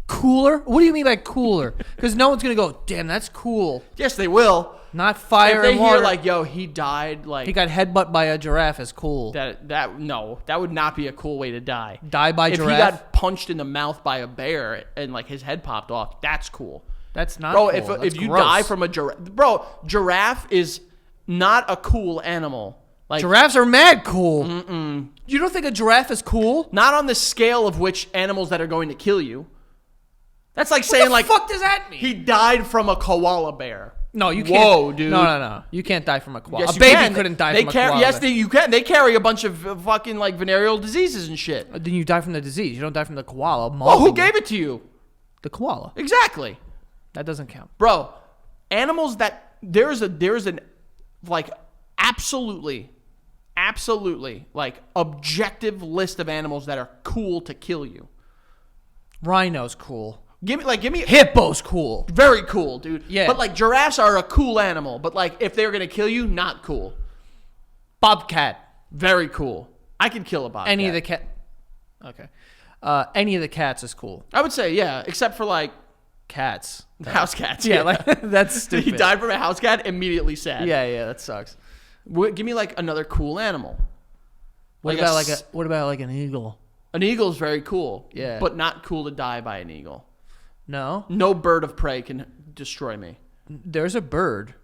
Cooler? What do you mean by cooler? Because no one's going to go, damn, that's cool. Yes, they will. Not fire and water. If they hear like, yo, he died, like... He got headbutt by a giraffe is cool. No, that would not be a cool way to die. Die by giraffe? If he got punched in the mouth by a bear and like his head popped off, that's cool. That's not cool. Bro, if you die from a giraffe... Bro, giraffe is not a cool animal. Like, giraffes are mad cool. Mm-mm. You don't think a giraffe is cool? Not on the scale of which animals that are going to kill you. That's like saying, like... What the fuck does that mean? He died from a koala bear. No, you can't. Whoa, dude. No. You can't die from a koala. Yes, A you baby can. couldn't die They from a carry, koala. Yes, you can. They carry a bunch of fucking like venereal diseases and shit. Then you die from the disease. You don't die from the koala. Oh, who gave it to you? The koala. Exactly. That doesn't count. Bro, animals that there's an like absolutely like objective list of animals that are cool to kill you. Rhino's cool. Give me Hippo's cool. very cool, dude. Yeah. But like giraffes are a cool animal, but like if they're gonna kill you, not cool. Bobcat. Very cool. I could kill a bobcat. Any of the cat. Okay. Any of the cats is cool. I would say, yeah, except for like Cats. house cats. Yeah, like that's stupid. He died from a house cat, immediately sad. Yeah, that sucks. Give me like another cool animal. What about like an eagle? An eagle is very cool. Yeah. But not cool to die by an eagle. No. No bird of prey can destroy me. There's a bird.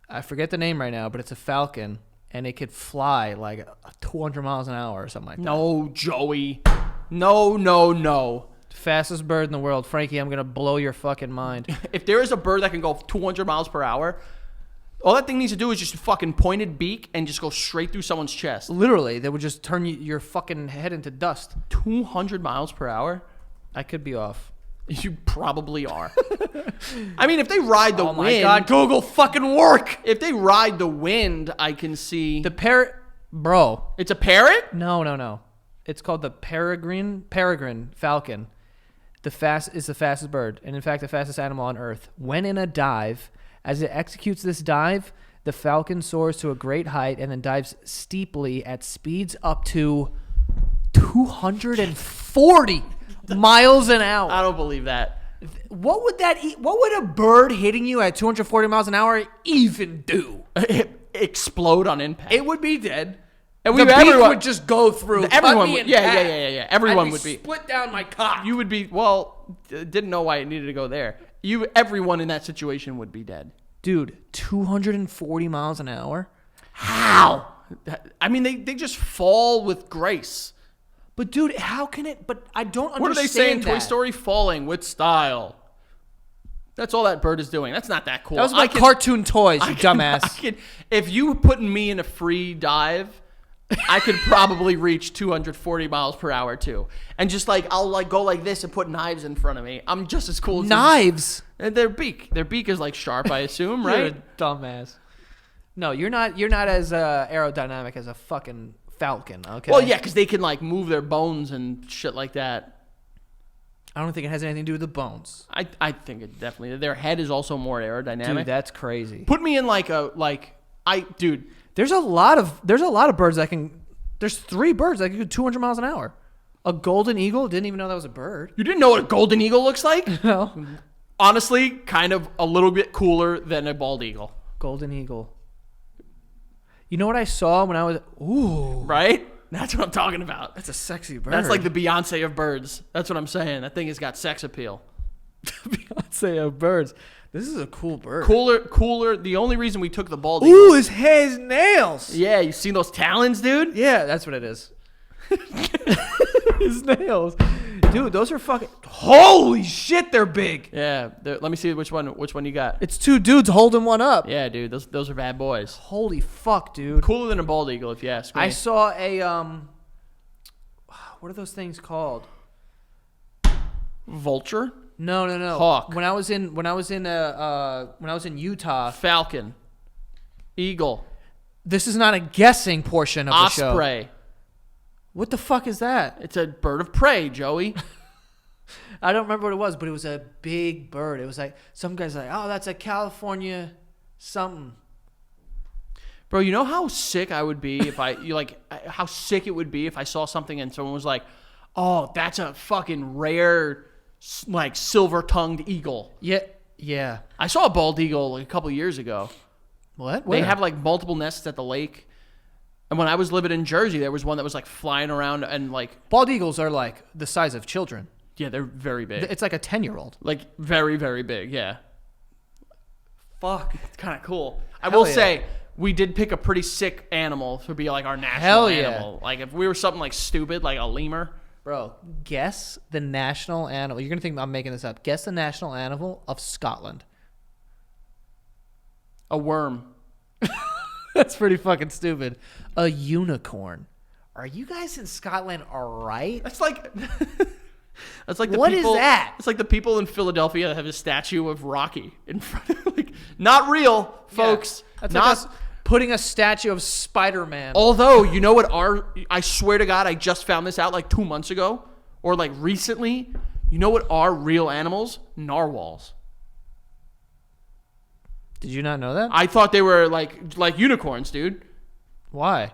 I forget the name right now, but it's a falcon, and it could fly like 200 miles an hour or something like that. No, Joey. No. Fastest bird in the world. Frankie, I'm going to blow your fucking mind. If there is a bird that can go 200 miles per hour, all that thing needs to do is just a fucking pointed beak and just go straight through someone's chest. Literally, they would just turn your fucking head into dust. 200 miles per hour? I could be off. You probably are. I mean, if they ride the wind. Oh my God, Google fucking work. If they ride the wind, I can see. The parrot, bro. It's a parrot? No. It's called the peregrine falcon. The fastest bird, and in fact, the fastest animal on Earth. When in a dive, as it executes this dive, the falcon soars to a great height and then dives steeply at speeds up to 240 miles an hour. I don't believe that. What would a bird hitting you at 240 miles an hour even do? Explode on impact. It would be dead. And the beak would just go through. Everyone would. Yeah. Everyone would be. Split down my cock. You would be. Well, didn't know why it needed to go there. Everyone in that situation would be dead. Dude, 240 miles an hour? How? I mean, they just fall with grace. But dude, how can it? But I don't understand. What do they say in that. Toy Story? Falling with style. That's all that bird is doing. That's not that cool. That was my cartoon toys, you dumbass. If you put me in a free dive, I could probably reach 240 miles per hour too. And just like I'll like go like this and put knives in front of me. I'm just as cool as knives. Their beak is like sharp, I assume, right? You're a dumbass. No, you're not as aerodynamic as a fucking falcon. Okay. Well, yeah, because they can like move their bones and shit like that. I don't think it has anything to do with the bones. I think it definitely. Their head is also more aerodynamic. Dude, that's crazy. Put me in dude. There's a lot of birds that can. There's 3 birds that can go 200 miles an hour. A golden eagle. Didn't even know that was a bird. You didn't know what a golden eagle looks like? No. Honestly, kind of a little bit cooler than a bald eagle. Golden eagle. You know what I saw when I was... Ooh. Right? That's what I'm talking about. That's a sexy bird. That's like the Beyonce of birds. That's what I'm saying. That thing has got sex appeal. Beyonce of birds. This is a cool bird. Cooler. The only reason we took the bald eagle... Ooh, his nails. Yeah, you seen those talons, dude? Yeah, that's what it is. His nails. Dude, those are fucking... Holy shit, they're big. Yeah. Let me see which one you got. It's 2 dudes holding one up. Yeah, dude. Those are bad boys. Holy fuck, dude. Cooler than a bald eagle, if you ask me. I saw a... What are those things called? Vulture? No. Hawk. When I was in Utah... Falcon. Eagle. This is not a guessing portion of the show. Osprey. What the fuck is that? It's a bird of prey, Joey. I don't remember what it was, but it was a big bird. It was like, some guy's like, oh, that's a California something. Bro, you know how sick I would be if how sick it would be if I saw something and someone was like, oh, that's a fucking rare, like, silver-tongued eagle. Yeah. I saw a bald eagle like a couple years ago. What? They have like multiple nests at the lake. And when I was living in Jersey, there was one that was like flying around and like... Bald eagles are like the size of children. Yeah, they're very big. It's like a 10-year-old. Like very, very big, yeah. Fuck. It's kind of cool. I Hell will yeah. say, we did pick a pretty sick animal to be like our national Hell yeah. animal. Like if we were something like stupid, like a lemur. Bro, guess the national animal. You're going to think I'm making this up. Guess the national animal of Scotland. A worm. That's pretty fucking stupid. A unicorn. Are you guys in Scotland all right? That's like that's like the What people, is that? It's like the people in Philadelphia that have a statue of Rocky in front of like not real, folks. Yeah. That's not like us putting a statue of Spider-Man. although, you know what I swear to God, I just found this out like 2 months ago or like recently. You know what are real animals? Narwhals. Did you not know that? I thought they were like unicorns, dude. Why?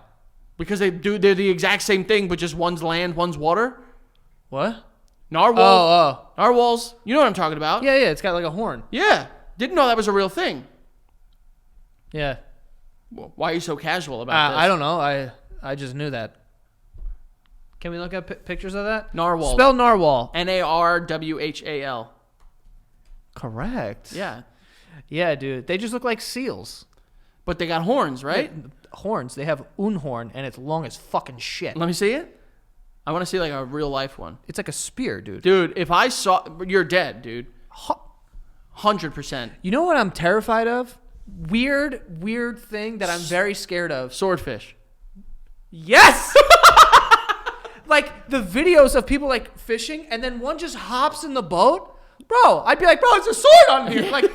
Because they're the exact same thing, but just one's land, one's water. What? Narwhals. Oh. Narwhals. You know what I'm talking about? Yeah, it's got like a horn. Yeah. Didn't know that was a real thing. Yeah. Well, why are you so casual about this? I don't know. I just knew that. Can we look at pictures of that? Narwhal. Spell narwhal. Narwhal. Correct. Yeah. Yeah, dude. They just look like seals. But they got horns, right? Horns. They have un horn, and it's long as fucking shit. Let me see it. I want to see like a real life one. It's like a spear, dude. Dude, if I saw... You're dead, dude. 100%. You know what I'm terrified of? Weird thing that I'm very scared of. Swordfish. Yes! Like the videos of people like fishing and then one just hops in the boat. Bro, I'd be like, bro, it's a sword on here. Like,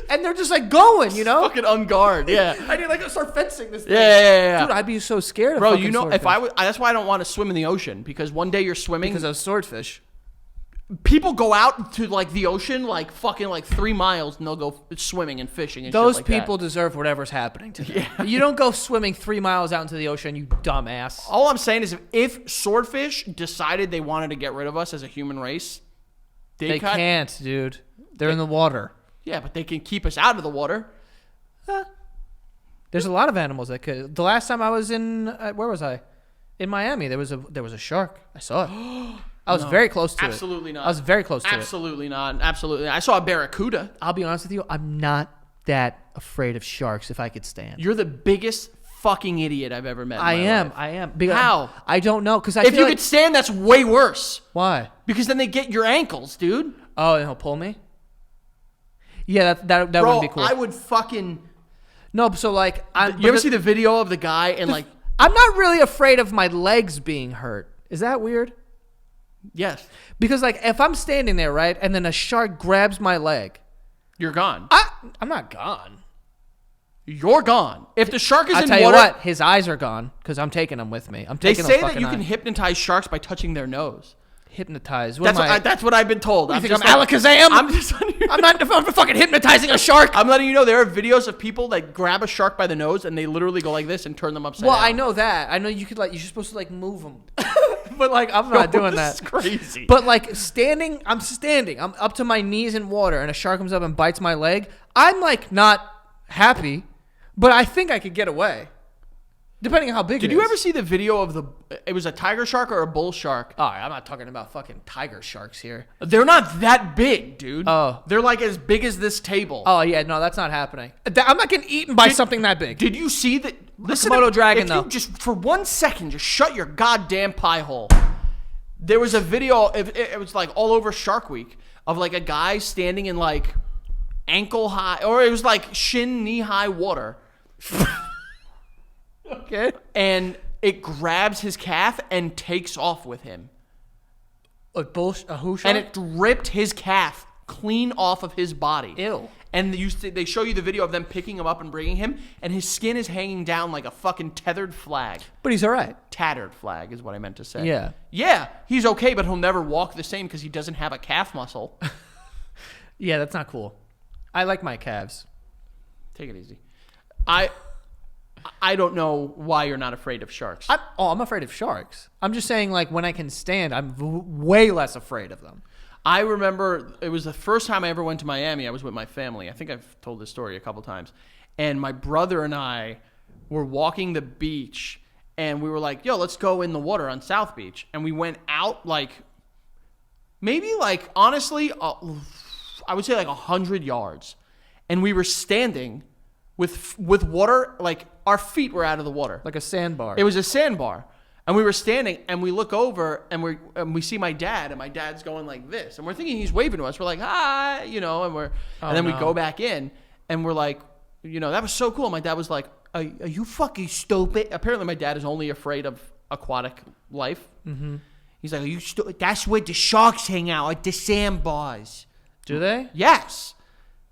and they're just like going, you know? Fucking on guard, yeah. I need like to start fencing this thing. Yeah. Dude, I'd be so scared of bro, fucking you know, swordfish. if I would... That's why I don't want to swim in the ocean. Because one day you're swimming... Because of swordfish. People go out to like the ocean like fucking like 3 miles and they'll go swimming and fishing and Those shit like people that. deserve whatever's happening to them. Yeah. You don't go swimming 3 miles out into the ocean, you dumbass. All I'm saying is if swordfish decided they wanted to get rid of us as a human race, They can't, dude. They're in the water. Yeah, but they can keep us out of the water. There's a lot of animals that could. The last time I was in, where was I? In Miami. There was a shark. I saw it. I was very close to Absolutely it. not. I was very close to it. Absolutely not. Absolutely. I saw a barracuda. I'll be honest with you. I'm not that afraid of sharks if I could stand. You're the biggest fucking idiot I've ever met. In my life. I am. Because How? I don't know. Because If you could stand, that's way worse. Why? Because then they get your ankles, dude. Oh, and he'll pull me? Yeah, that Bro, wouldn't be cool. I would fucking... No, so like... You ever see the video of the guy and like... I'm not really afraid of my legs being hurt. Is that weird? Yes. Because like if I'm standing there, right, and then a shark grabs my leg... You're gone. I'm not gone. You're gone. If the shark is I'll in tell water... you what, his eyes are gone because I'm taking them with me. They say that you can hypnotize sharks by touching their nose. Hypnotize. That's what I've been told. You think I'm Alakazam? I'm not fucking hypnotizing a shark. I'm letting you know there are videos of people that grab a shark by the nose and they literally go like this and turn them upside down. I know that. I know you could you're supposed to like move them. But like I'm not doing that. This is crazy. But like I'm standing. I'm up to my knees in water and a shark comes up and bites my leg. I'm like not happy, but I think I could get away. Depending on how big it is. Did you ever see the video of it was a tiger shark or a bull shark? Oh, I'm not talking about fucking tiger sharks here. They're not that big, dude. Oh. They're like as big as this table. Oh, yeah, no, that's not happening. I'm not getting eaten by something that big. Did you see that? Listen, Komodo dragon, if though. you just for 1 second, just shut your goddamn pie hole. There was a video, it was like all over Shark Week, of like a guy standing in like ankle high, or it was like shin, knee high water. Okay. And it grabs his calf and takes off with him. A who shark? And it ripped his calf clean off of his body. Ew. And they show you the video of them picking him up and bringing him, and his skin is hanging down like a fucking tethered flag. But he's all right. Tattered flag is what I meant to say. Yeah. Yeah, he's okay, but he'll never walk the same because he doesn't have a calf muscle. Yeah, that's not cool. I like my calves. Take it easy. I don't know why you're not afraid of sharks. I'm afraid of sharks. I'm just saying, like, when I can stand, I'm way less afraid of them. I remember it was the first time I ever went to Miami. I was with my family. I think I've told this story a couple times. And my brother and I were walking the beach, and we were like, yo, let's go in the water on South Beach. And we went out, like, maybe, like, honestly, I would say, like, 100 yards. And we were standing with water, like, our feet were out of the water. Like a sandbar. It was a sandbar. And we were standing, and we look over, and we see my dad, and my dad's going like this, and we're thinking he's waving to us. We're like, hi, you know, and then we go back in, and we're like, that was so cool. My dad was like, are you fucking stupid? Apparently, my dad is only afraid of aquatic life. Mm-hmm. He's like, are you stupid? That's where the sharks hang out, at the sandbars. Do they? Yes.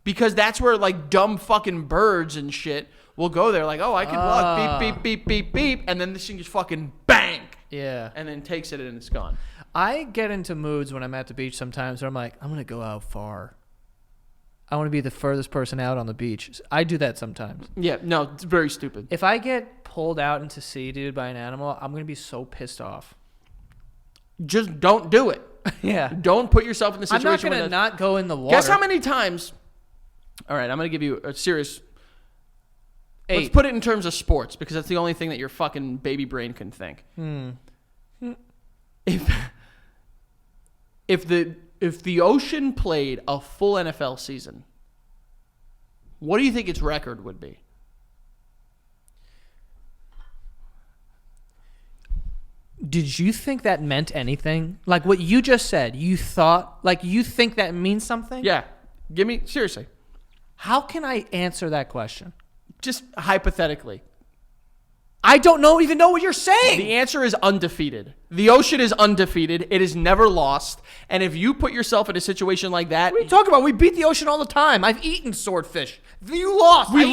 Because that's where, like, dumb fucking birds and shit will go there. Like, oh, I can walk, beep, beep, beep, beep, beep. And then this thing just fucking bang. Yeah. And then takes it and it's gone. I get into moods when I'm at the beach sometimes where I'm like, I'm going to go out far. I want to be the furthest person out on the beach. I do that sometimes. Yeah, no, it's very stupid. If I get pulled out into sea, dude, by an animal, I'm going to be so pissed off. Just don't do it. Yeah. Don't put yourself in the situation. I'm not going to not go in the water. Guess how many times... All right, I'm going to give you a serious... 8. Let's put it in terms of sports, because that's the only thing that your fucking baby brain can think. If the ocean played a full NFL season, what do you think its record would be? Did you think that meant anything? Like what you just said, you thought, like you think that means something? Yeah. Give me, seriously. How can I answer that question? Just hypothetically. I don't even know what you're saying. The answer is undefeated. The ocean is undefeated. It is never lost. And if you put yourself in a situation like that... What are you talking about? We beat the ocean all the time. I've eaten swordfish. You lost. We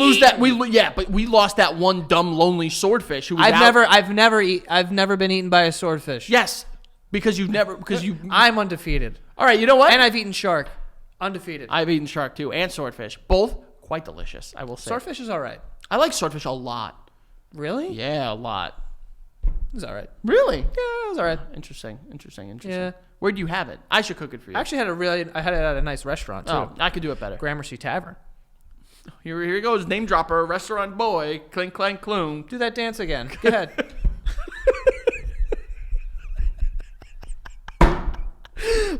lost that one dumb, lonely swordfish who was I've never been eaten by a swordfish. Yes. I'm undefeated. All right, you know what? And I've eaten shark. Undefeated. I've eaten shark too, and swordfish. Both quite delicious, I will say. Swordfish is all right. I like swordfish a lot. Really? Yeah, a lot. It was all right. Really? Yeah, it was all right. Interesting. Yeah. Where'd you have it? I should cook it for you. I actually I had it at a nice restaurant too. Oh, I could do it better. Gramercy Tavern. Here he goes, name dropper, restaurant boy, clink, clank, cloom. Do that dance again. Go ahead.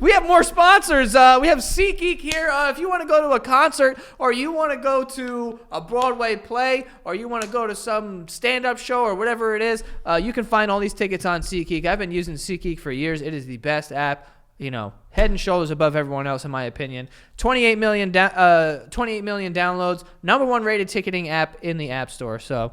We have more sponsors. We have SeatGeek here. If you want to go to a concert, or you want to go to a Broadway play, or you want to go to some stand-up show, or whatever it is, you can find all these tickets on SeatGeek. I've been using SeatGeek for years. It is the best app, head and shoulders above everyone else, in my opinion. 28 million downloads. Number 1 rated ticketing app in the App Store. So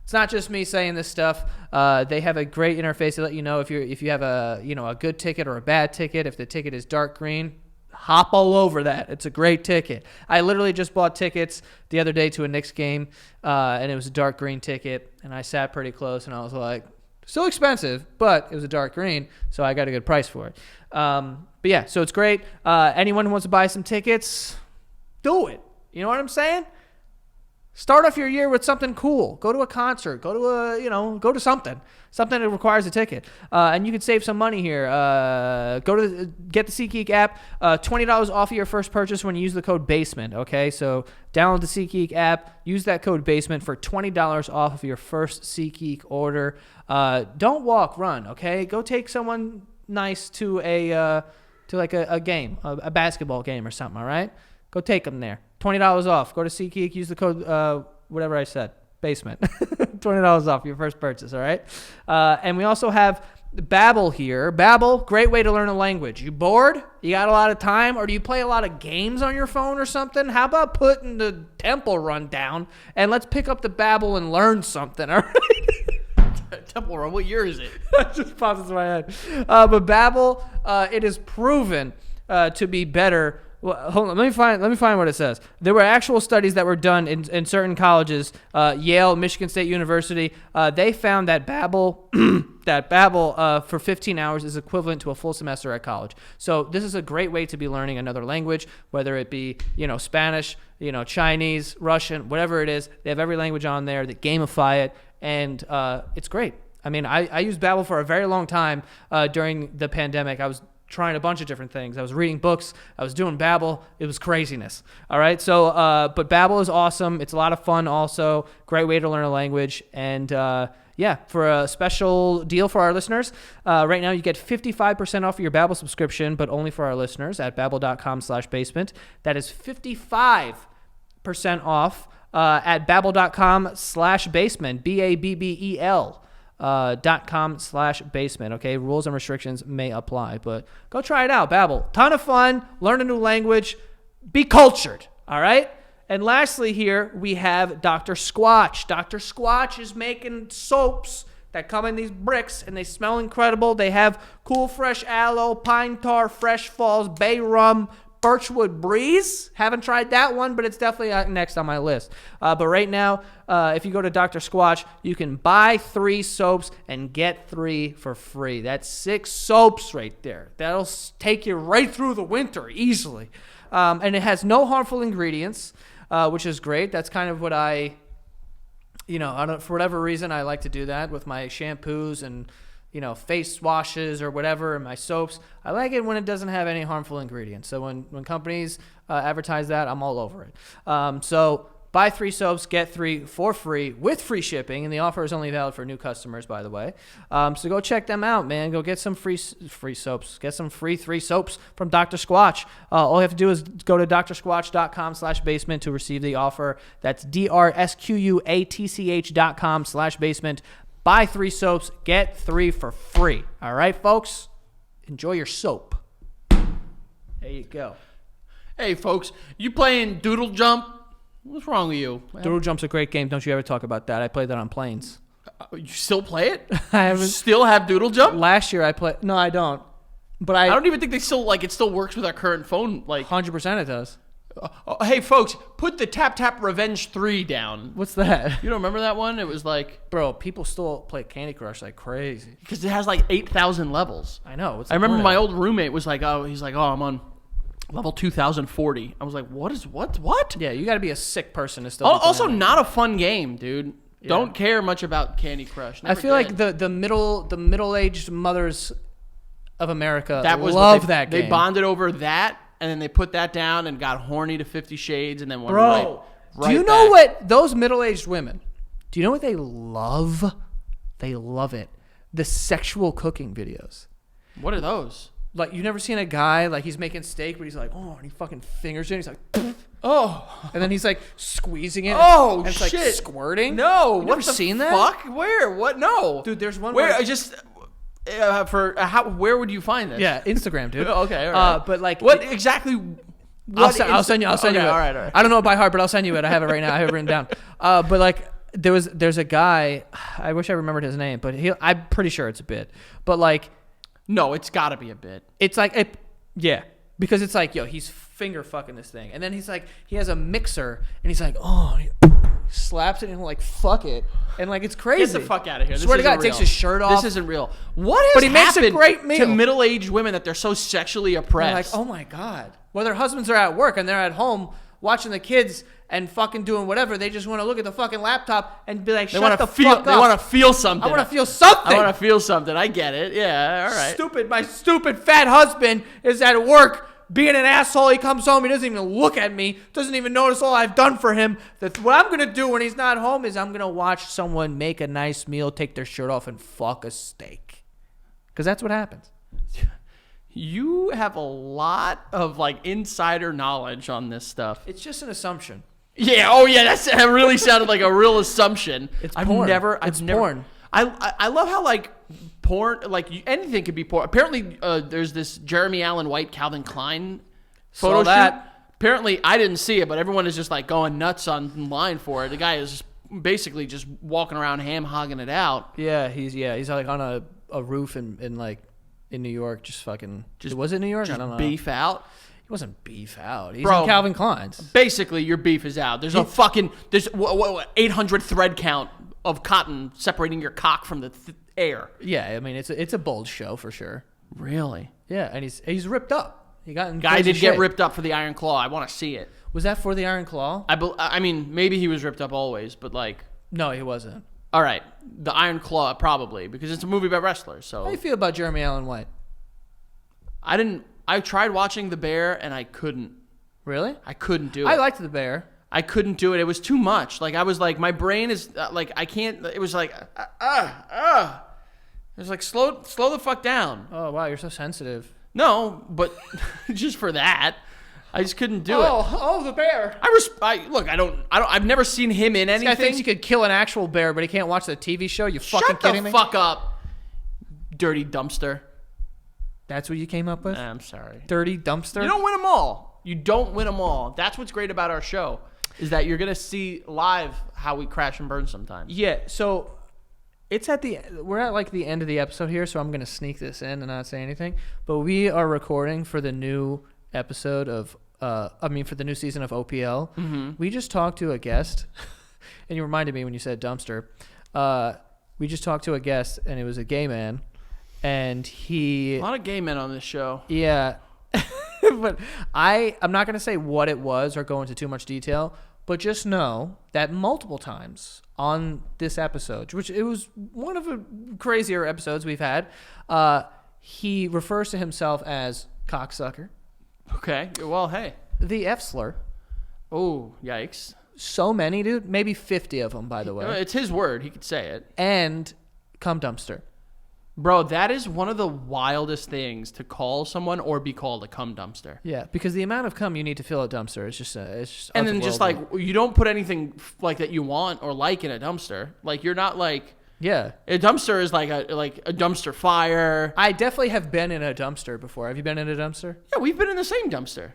it's not just me saying this stuff. They have a great interface to let you know if you have a good ticket or a bad ticket. If the ticket is dark green, hop all over that. It's a great ticket. I literally just bought tickets the other day to a Knicks game, and it was a dark green ticket, and I sat pretty close, and I was like, still expensive, but it was a dark green, so I got a good price for it. But yeah, so it's great. Anyone who wants to buy some tickets, do it. You know what I'm saying? Start off your year with something cool. Go to a concert. Go to something that requires a ticket. And you can save some money here. Get the SeatGeek app. $20 off of your first purchase when you use the code BASEMENT. Okay, so download the SeatGeek app. Use that code BASEMENT for $20 off of your first SeatGeek order. Don't walk, run. Okay, go take someone nice to a game, a basketball game or something. All right, go take them there. $20 off. Go to SeatGeek. Use the code, whatever I said, BASEMENT. $20 off your first purchase, all right? And we also have Babbel here. Babbel, great way to learn a language. You bored? You got a lot of time? Or do you play a lot of games on your phone or something? How about putting the Temple Run down and let's pick up the Babbel and learn something, all right? Temple Run, what year is it? That just pops into my head. But Babbel, it is proven to be better. Well, hold on. Let me find what it says. There were actual studies that were done in certain colleges, Yale, Michigan State University. They found that Babbel for 15 hours is equivalent to a full semester at college. So this is a great way to be learning another language, whether it be Spanish, Chinese, Russian, whatever it is. They have every language on there. They gamify it, and it's great. I mean, I used Babbel for a very long time during the pandemic. I was trying a bunch of different things. I was reading books. I was doing Babbel. It was craziness. All right. So, but Babbel is awesome. It's a lot of fun also. Great way to learn a language. And for a special deal for our listeners, right now you get 55% off your Babbel subscription, but only for our listeners at babbel.com/basement. That is 55% off at babbel.com/basement, BABBEL. .com/basement. Okay, rules and restrictions may apply, but go try it out. Babbel, ton of fun. Learn a new language. Be cultured. All right, And lastly here, we have Dr. Squatch. Dr. Squatch is making soaps that come in these bricks, and they smell incredible. They have cool, fresh aloe, pine tar, fresh falls, bay rum, birchwood breeze. Haven't tried that one, but it's definitely next on my list. But right now, if you go to Dr. Squatch, you can buy 3 soaps and get 3 for free. That's 6 soaps right there. That'll take you right through the winter easily. And it has no harmful ingredients, which is great. That's kind of what for whatever reason, I like to do that with my shampoos and, face washes or whatever, and my soaps. I like it when it doesn't have any harmful ingredients. So when companies advertise that, I'm all over it. So buy 3 soaps, get 3 for free with free shipping, and the offer is only valid for new customers, by the way. So go check them out, man. Go get some free soaps. Get some free 3 soaps from Dr. Squatch. All you have to do is go to drsquatch.com/basement to receive the offer. That's DRSQUATCH.com/basement. Buy 3 soaps, get 3 for free. All right, folks? Enjoy your soap. There you go. Hey, folks, you playing Doodle Jump? What's wrong with you? Doodle Jump's a great game. Don't you ever talk about that. I played that on planes. You still play it? I haven't. Still have Doodle Jump? Last year I played. No, I don't. But I don't even think it still works with our current phone. 100% it does. Hey, folks, put the Tap Tap Revenge 3 down. What's that? You don't remember that one? It was Bro, people still play Candy Crush like crazy. Because it has 8,000 levels. I know. I remember my old roommate was I'm on level 2040. I was like, what? Yeah, you got to be a sick person to still be Also, playing not a fun game, dude. Yeah. Don't care much about Candy Crush. I feel like the middle-aged mothers of America that game. They bonded over that, and then they put that down and got horny to 50 Shades, and then went right do you know back. what those middle-aged women, do you know what they love? They love it. The sexual cooking videos. What are those? You've never seen a guy, he's making steak, but he's like, oh, and he fucking fingers it, and he's like, oh. And then he's squeezing it. Oh, and it's shit. Squirting. No. You've never seen that? Fuck? Where? What? No. Dude, there's one where where would you find this? Yeah, Instagram, dude. Okay, all right. But what exactly? I'll send you it. All right. I don't know it by heart, but I'll send you it. I have it right now. I have it written down. But there's a guy. I wish I remembered his name, but I'm pretty sure it's a bit. But no, it's got to be a bit. It's yeah, because it's he's finger fucking this thing, and then he's he has a mixer, and he's he slaps it and fuck it, and it's crazy. Get the fuck out of here! Swear to God, takes his shirt off. This isn't real. What has but he makes happened a great meal to middle-aged women that they're so sexually oppressed? They're oh my God. Well, their husbands are at work and they're at home watching the kids and fucking doing whatever. They just want to look at the fucking laptop and be like, shut the fuck up. They want to feel something. I want to feel something. I want to feel something. I get it. Yeah, all right. My stupid fat husband is at work being an asshole. He comes home. He doesn't even look at me. Doesn't even notice all I've done for him. What I'm going to do when he's not home is I'm going to watch someone make a nice meal, take their shirt off, and fuck a steak. Because that's what happens. You have a lot of insider knowledge on this stuff. It's just an assumption. Yeah. Oh yeah. That really sounded like a real assumption. It's porn. It's porn. I love how porn anything could be porn. Apparently there's this Jeremy Allen White Calvin Klein photo shoot. Apparently I didn't see it, but everyone is just going nuts online for it. The guy is basically just walking around ham hogging it out. Yeah. He's on a roof in New York, just fucking. Was it New York? I don't know. Beef out. He wasn't beef out. He's Bro, in Calvin Klein's. Basically, your beef is out. There's there's 800 thread count of cotton separating your cock from the air. Yeah, I mean it's a bold show for sure. Really? Yeah, and he's ripped up. He got in guy did get ripped up for the Iron Claw. I want to see it. Was that for the Iron Claw? I mean, maybe he was ripped up always, but no, he wasn't. All right, the Iron Claw probably because it's a movie about wrestlers. So how do you feel about Jeremy Allen White? I tried watching The Bear and I couldn't. Really? I couldn't do it. I liked The Bear. I couldn't do it. It was too much. I was my brain is I can't. It was It was slow the fuck down. Oh wow, you're so sensitive. No, but just for that, I just couldn't do it. Oh, The Bear. I've never seen him in anything. This guy thinks he could kill an actual bear, but he can't watch the TV show. You fucking kidding me? Shut the fuck up, dirty dumpster. That's what you came up with? I'm sorry. Dirty dumpster? You don't win them all. That's what's great about our show. is that you're gonna see live how we crash and burn sometimes. Yeah, so we're at like the end of the episode here, so I'm gonna sneak this in and not say anything. But we are recording for the new episode of for the new season of OPL. Mm-hmm. We just talked to a guest, and you reminded me when you said dumpster. We just talked to a guest, and it was a gay man, and a lot of gay men on this show. Yeah, but I'm not gonna say what it was or go into too much detail. But just know that multiple times on this episode, which it was one of the crazier episodes we've had, he refers to himself as cocksucker. Okay. Well, hey. The F slur. Oh, yikes. So many, dude. Maybe 50 of them, by the way. It's his word. He could say it. And cum dumpster. Bro, that is one of the wildest things to call someone or be called a cum dumpster. Yeah, because the amount of cum you need to fill a dumpster is just and then just like you don't put anything like that you want or like in a dumpster. Like you're not like a dumpster is like a dumpster fire. I definitely have been in a dumpster before. Have you been in a dumpster? Yeah, we've been in the same dumpster.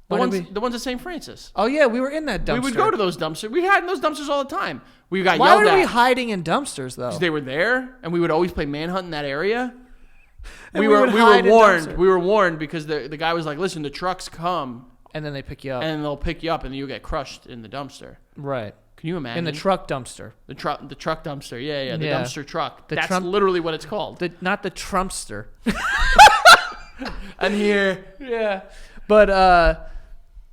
The ones at St. Francis. Oh yeah, we were in that dumpster. We would go to those dumpsters. We hide in those dumpsters all the time. We got Why yelled at. were we hiding in dumpsters though? Because they were there, and we would always play manhunt in that area. And we were warned. We were warned because the guy was like, "Listen, the trucks come, and then they pick you up, and they'll pick you up, and then you'll get crushed in the dumpster." Right. Can you imagine? In the truck dumpster. The truck dumpster. Yeah. The dumpster truck. That's literally what it's called. Not the Trumpster. And here. Yeah. But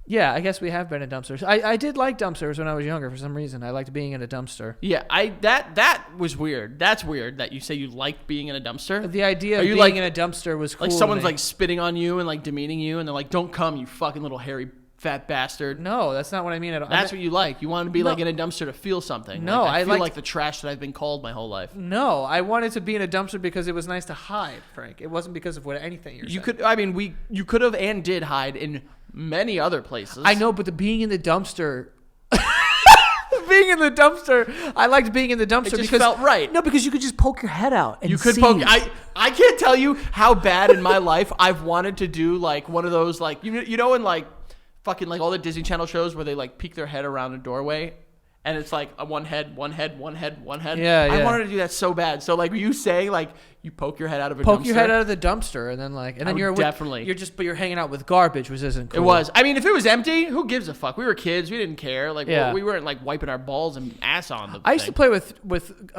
yeah, I guess we have been in dumpsters. I did like dumpsters when I was younger for some reason. I liked being in a dumpster. Yeah, that was weird. That's weird that you say you liked being in a dumpster. The idea of being in a dumpster was cool. Like someone's like spitting on you and like demeaning you, and they're like, "Don't come, you fucking little hairy fat bastard." No, that's not what I mean at all. That's what you like. You want to be like in a dumpster to feel something. No, I feel like the trash that I've been called my whole life. No, I wanted to be in a dumpster because it was nice to hide, Frank. It wasn't because of anything you're saying. You could have and did hide in many other places. I know, but being in the dumpster. Being in the dumpster, I liked being in the dumpster because because felt right. No, because you could just poke your head out and you could poke. I can't tell you how bad in my life I've wanted to do like one of those like you know in like fucking like all the Disney Channel shows where they like peek their head around a doorway. And it's like one head. Yeah. I wanted to do that so bad. So like you say like you poke your head out of a dumpster. Poke your head out of the dumpster and then you're hanging out with garbage, which isn't cool. It was. I mean, if it was empty, who gives a fuck? We were kids. We didn't care. Like we weren't like wiping our balls and ass on the I used to play with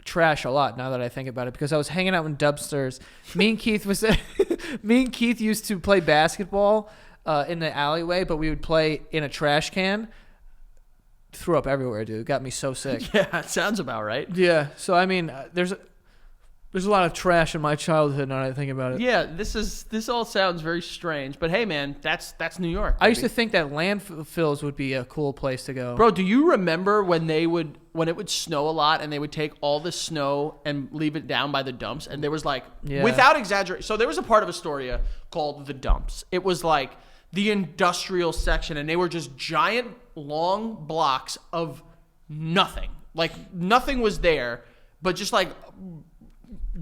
trash a lot now that I think about it because I was hanging out in dumpsters. Me and Keith used to play basketball in the alleyway, but we would play in a trash can. Threw up everywhere, dude. It got me so sick. Yeah, it sounds about right. Yeah. So I mean, there's a lot of trash in my childhood now that I think about it. Yeah, this all sounds very strange, but hey, man, that's New York. Baby. I used to think that landfills would be a cool place to go. Bro, do you remember when it would snow a lot and they would take all the snow and leave it down by the dumps? And there was like, without exaggeration, so there was a part of Astoria called the dumps. It was like the industrial section, and they were just giant long blocks of nothing. Like nothing was there, but just like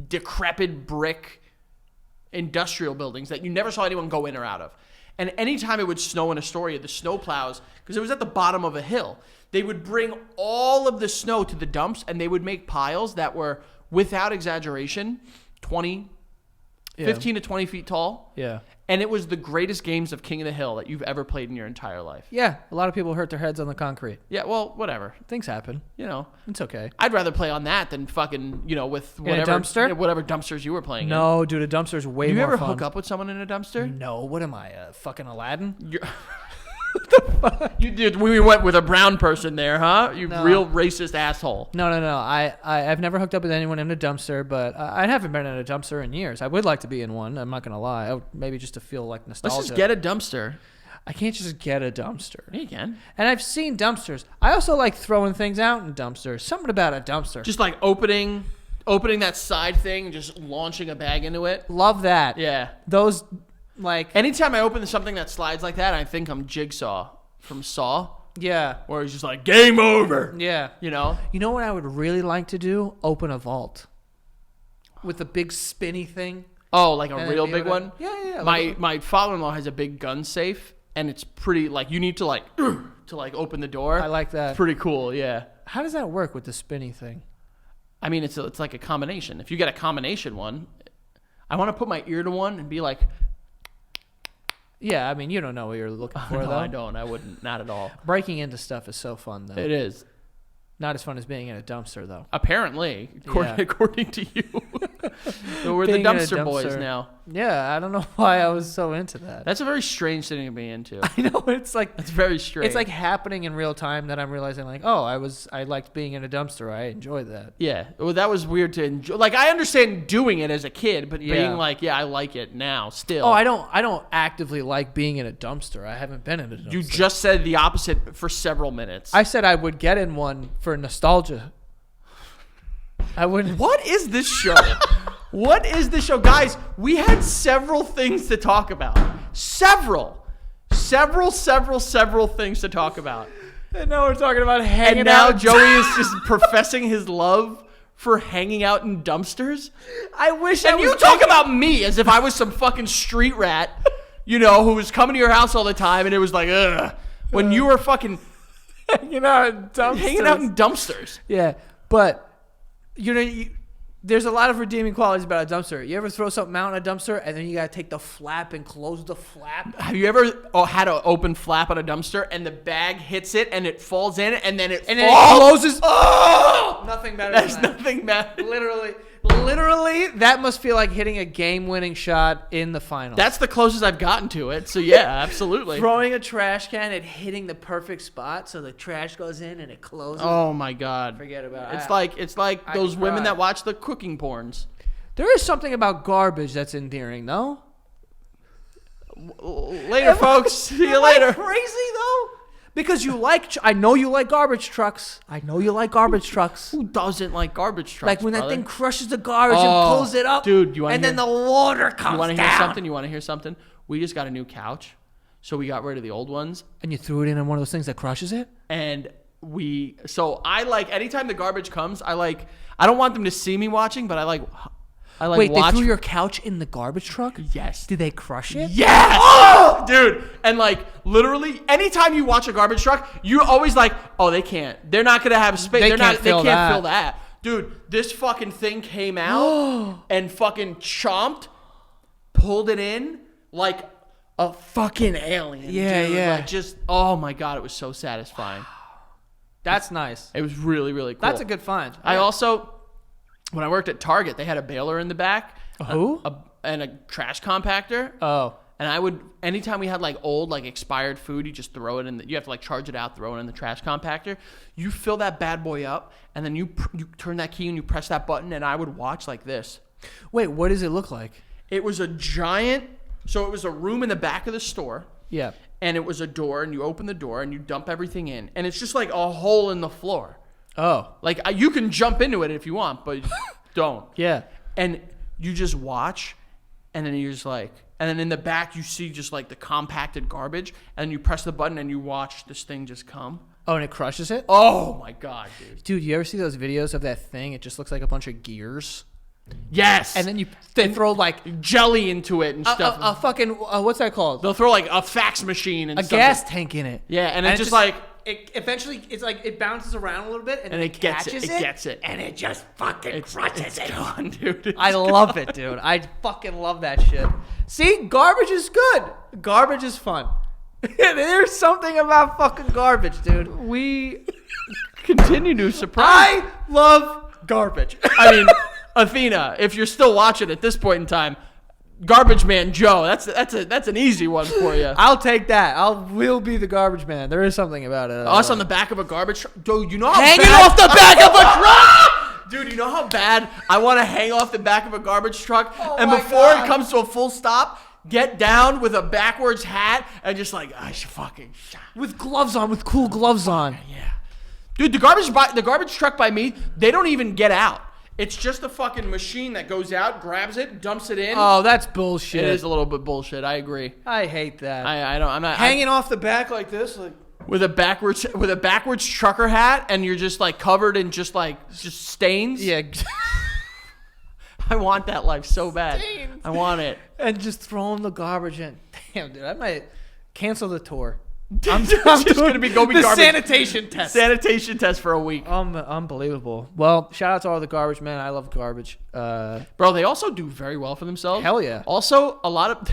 decrepit brick industrial buildings that you never saw anyone go in or out of. And anytime it would snow in Astoria, the snow plows, because it was at the bottom of a hill, they would bring all of the snow to the dumps and they would make piles that were, without exaggeration, 15 to 20 feet tall. Yeah. And it was the greatest games of King of the Hill that you've ever played in your entire life. Yeah. A lot of people hurt their heads on the concrete. Yeah, well, whatever. Things happen. You know. It's okay. I'd rather play on that than fucking, with whatever. In a dumpster? Whatever dumpsters you were playing in. No, dude, a dumpster's way more fun. Do you ever hook up with someone in a dumpster? No. What am I, fucking Aladdin? What the fuck? You did. We went with a brown person there, huh? You real racist asshole. No. I've never hooked up with anyone in a dumpster, but I haven't been in a dumpster in years. I would like to be in one. I'm not gonna lie. Maybe just to feel like nostalgia. Let's just get a dumpster. I can't just get a dumpster. Yeah, you can. And I've seen dumpsters. I also like throwing things out in dumpsters. Something about a dumpster. Just like opening that side thing and just launching a bag into it. Love that. Yeah. Those. Like anytime I open something that slides like that, I think I'm Jigsaw from Saw. Yeah. Where he's just like, game over. Yeah. You know? You know what I would really like to do? Open a vault. With a big spinny thing. Oh, like a real big one? Yeah. My father-in-law has a big gun safe, and it's pretty, like, you need to, like, to like open the door. I like that. It's pretty cool. Yeah. How does that work with the spinny thing? I mean, it's like a combination. If you get a combination one, I want to put my ear to one and be like. Yeah, I mean, you don't know what you're looking for, No, though. I don't. I wouldn't. Not at all. Breaking into stuff is so fun, though. It is. Not as fun as being in a dumpster, though. Apparently, according to you. So we're the Being in a dumpster boys dumpster. now. Yeah, I don't know why I was so into that. That's a very strange thing to be into. I know, it's like... It's very strange. It's like happening in real time that I'm realizing, like, oh, I liked being in a dumpster. I enjoyed that. Yeah. Well, that was weird to enjoy. Like, I understand doing it as a kid, but Yeah. being like, yeah, I like it now still. Oh, I don't actively like being in a dumpster. I haven't been in a dumpster. You just said the opposite for several minutes. I said I would get in one for nostalgia. I wouldn't. What is this show? What is this show? Guys, we had several things to talk about. Several things to talk about. And now we're talking about hanging And now out. Joey is just professing his love for hanging out in dumpsters. I wish I And was. you talk about me as if I was some fucking street rat, you know, who was coming to your house all the time and it was like, ugh. When you were fucking hanging out in dumpsters. hanging out in dumpsters. Yeah, but you know, there's a lot of redeeming qualities about a dumpster. You ever throw something out in a dumpster and then you gotta take the flap and close the flap? Have you ever had an open flap on a dumpster and the bag hits it and it falls in and then it And falls? then it closes. Oh! Nothing better There's than that. nothing better. Literally, that must feel like hitting a game-winning shot in the final. That's the closest I've gotten to it. So yeah, absolutely. throwing a trash can and hitting the perfect spot so the trash goes in and it closes. Oh my god. Forget about it. It's like I those can women cry. that watch the cooking porns. There is something about garbage that's endearing, though. Later, folks. See you later. Crazy though, because you like. I know you like garbage trucks. Who doesn't like garbage trucks? Like when that brother? thing crushes the garbage and Oh, pulls it up, dude, you wanna and then hear- the water comes You want to down. hear something? We just got a new couch, so we got rid of the old ones, And you threw it in on one of those things that crushes it. and I like anytime the garbage comes. I don't want them to see me watching, but I like Wait, watch. they threw your couch in the garbage truck? Yes. Did they crush it? Yes! Oh! Dude, and like literally anytime you watch a garbage truck, you're always like, oh, they can't. They're not going to have space. They They can't can't fill fill that. Dude, this fucking thing came out and fucking chomped, pulled it in like a fucking alien. Yeah, dude. yeah. Like just, oh my God, it was so satisfying. That's nice. It was really, really cool. That's a good find. I also, when I worked at Target, they had a baler in the back. Who? And a trash compactor. Oh. And I would, anytime we had like old, like expired food, you just throw it in. You have to like charge it out, throw it in the trash compactor. You fill that bad boy up, and then you turn that key and you press that button, and I would watch like this. Wait, what does it look like? It was a giant, so it was a room in the back of the store, Yeah. and it was a door, and you open the door and you dump everything in, and it's just like a hole in the floor. Oh. Like you can jump into it if you want, but don't. Yeah. And you just watch, and then you're just like, and then in the back you see just like the compacted garbage, and then you press the button and you watch this thing just come. Oh, and it crushes it? Oh my God, dude. Dude, you ever see those videos of that thing? It just looks like a bunch of gears. Yes. And then they throw like jelly into it and stuff. a fucking, what's that called? They'll throw like a fax machine and A stuff. gas tank in it. Yeah, and it's just like, it eventually, it's like it bounces around a little bit and and it it gets it. catches It gets it. and it just fucking crushes it. Gone, dude. I love it, dude. I fucking love that shit. See, garbage is good. Garbage is fun. There's something about fucking garbage, dude. We continue to surprise. I love garbage. I mean, Athena, if you're still watching at this point in time, Garbage Man Joe, that's an easy one for you. I'll take that. Will be the garbage man. There is something about it. Us on the back of a garbage truck. Dude, you know how Hanging bad, off the back of a truck! Dude, you know how bad I want to hang off the back of a garbage truck? and my before God. it comes to a full stop, get down with a backwards hat and just like, I should fucking shot. With gloves on, with cool gloves on. Yeah. Dude, the garbage truck by me, they don't even get out. It's just a fucking machine that goes out, grabs it, dumps it in. Oh, that's bullshit. It is a little bit bullshit. I agree. I hate that. I'm not Hanging off the back like this, like with a backwards trucker hat, and you're just like covered in just stains. yeah, I want that life so bad. Stains. I want it. and just throwing the garbage in. Damn, dude, I might cancel the tour. I'm just gonna be the garbage. sanitation test. Sanitation test for a week. Unbelievable. Well, shout out to all the garbage men. I love garbage. Bro, they also do very well for themselves. Hell yeah. Also, a lot of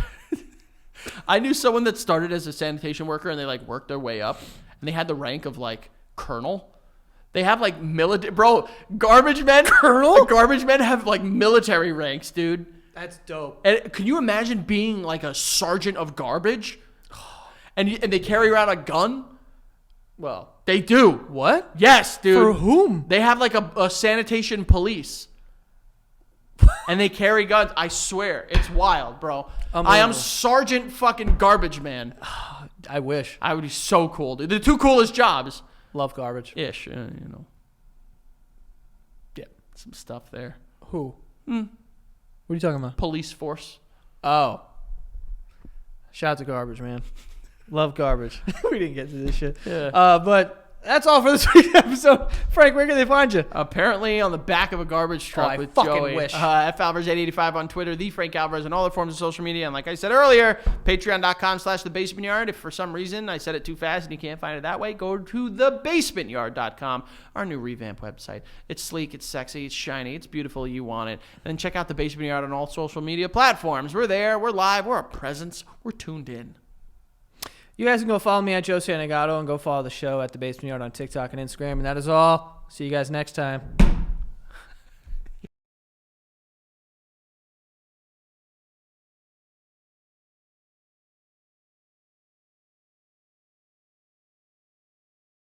I knew someone that started as a sanitation worker and they like worked their way up and they had the rank of like colonel. They have like military, bro. Garbage men, colonel. Garbage men have like military ranks, dude. That's dope. And can you imagine being like a sergeant of garbage? And they carry around a gun? Well, they do. What? Yes, dude. For whom? They have like a sanitation police. And they carry guns. I swear. It's wild, bro. I am Sergeant fucking Garbage Man. I wish. I would be so cool, dude. The two coolest jobs. Love garbage. Ish, you know. Yeah, some stuff there. Who? What are you talking about? Police force. Oh. Shout out to garbage, man. Love garbage. We didn't get to this shit. Yeah. But that's all for this week's episode. Frank, where can they find you? Apparently on the back of a garbage truck with fucking Joey. wish. FAlvarez885 on Twitter, the Frank Alvarez on all the forms of social media. And like I said earlier, patreon.com/thebasementyard. If for some reason I said it too fast and you can't find it that way, go to thebasementyard.com, our new revamp website. It's sleek, it's sexy, it's shiny, it's beautiful. You want it. And then check out the Basement Yard on all social media platforms. We're there, we're live, we're a presence, we're tuned in. You guys can go follow me at Joe Santagato and go follow the show at The Basement Yard on TikTok and Instagram. And that is all. See you guys next time.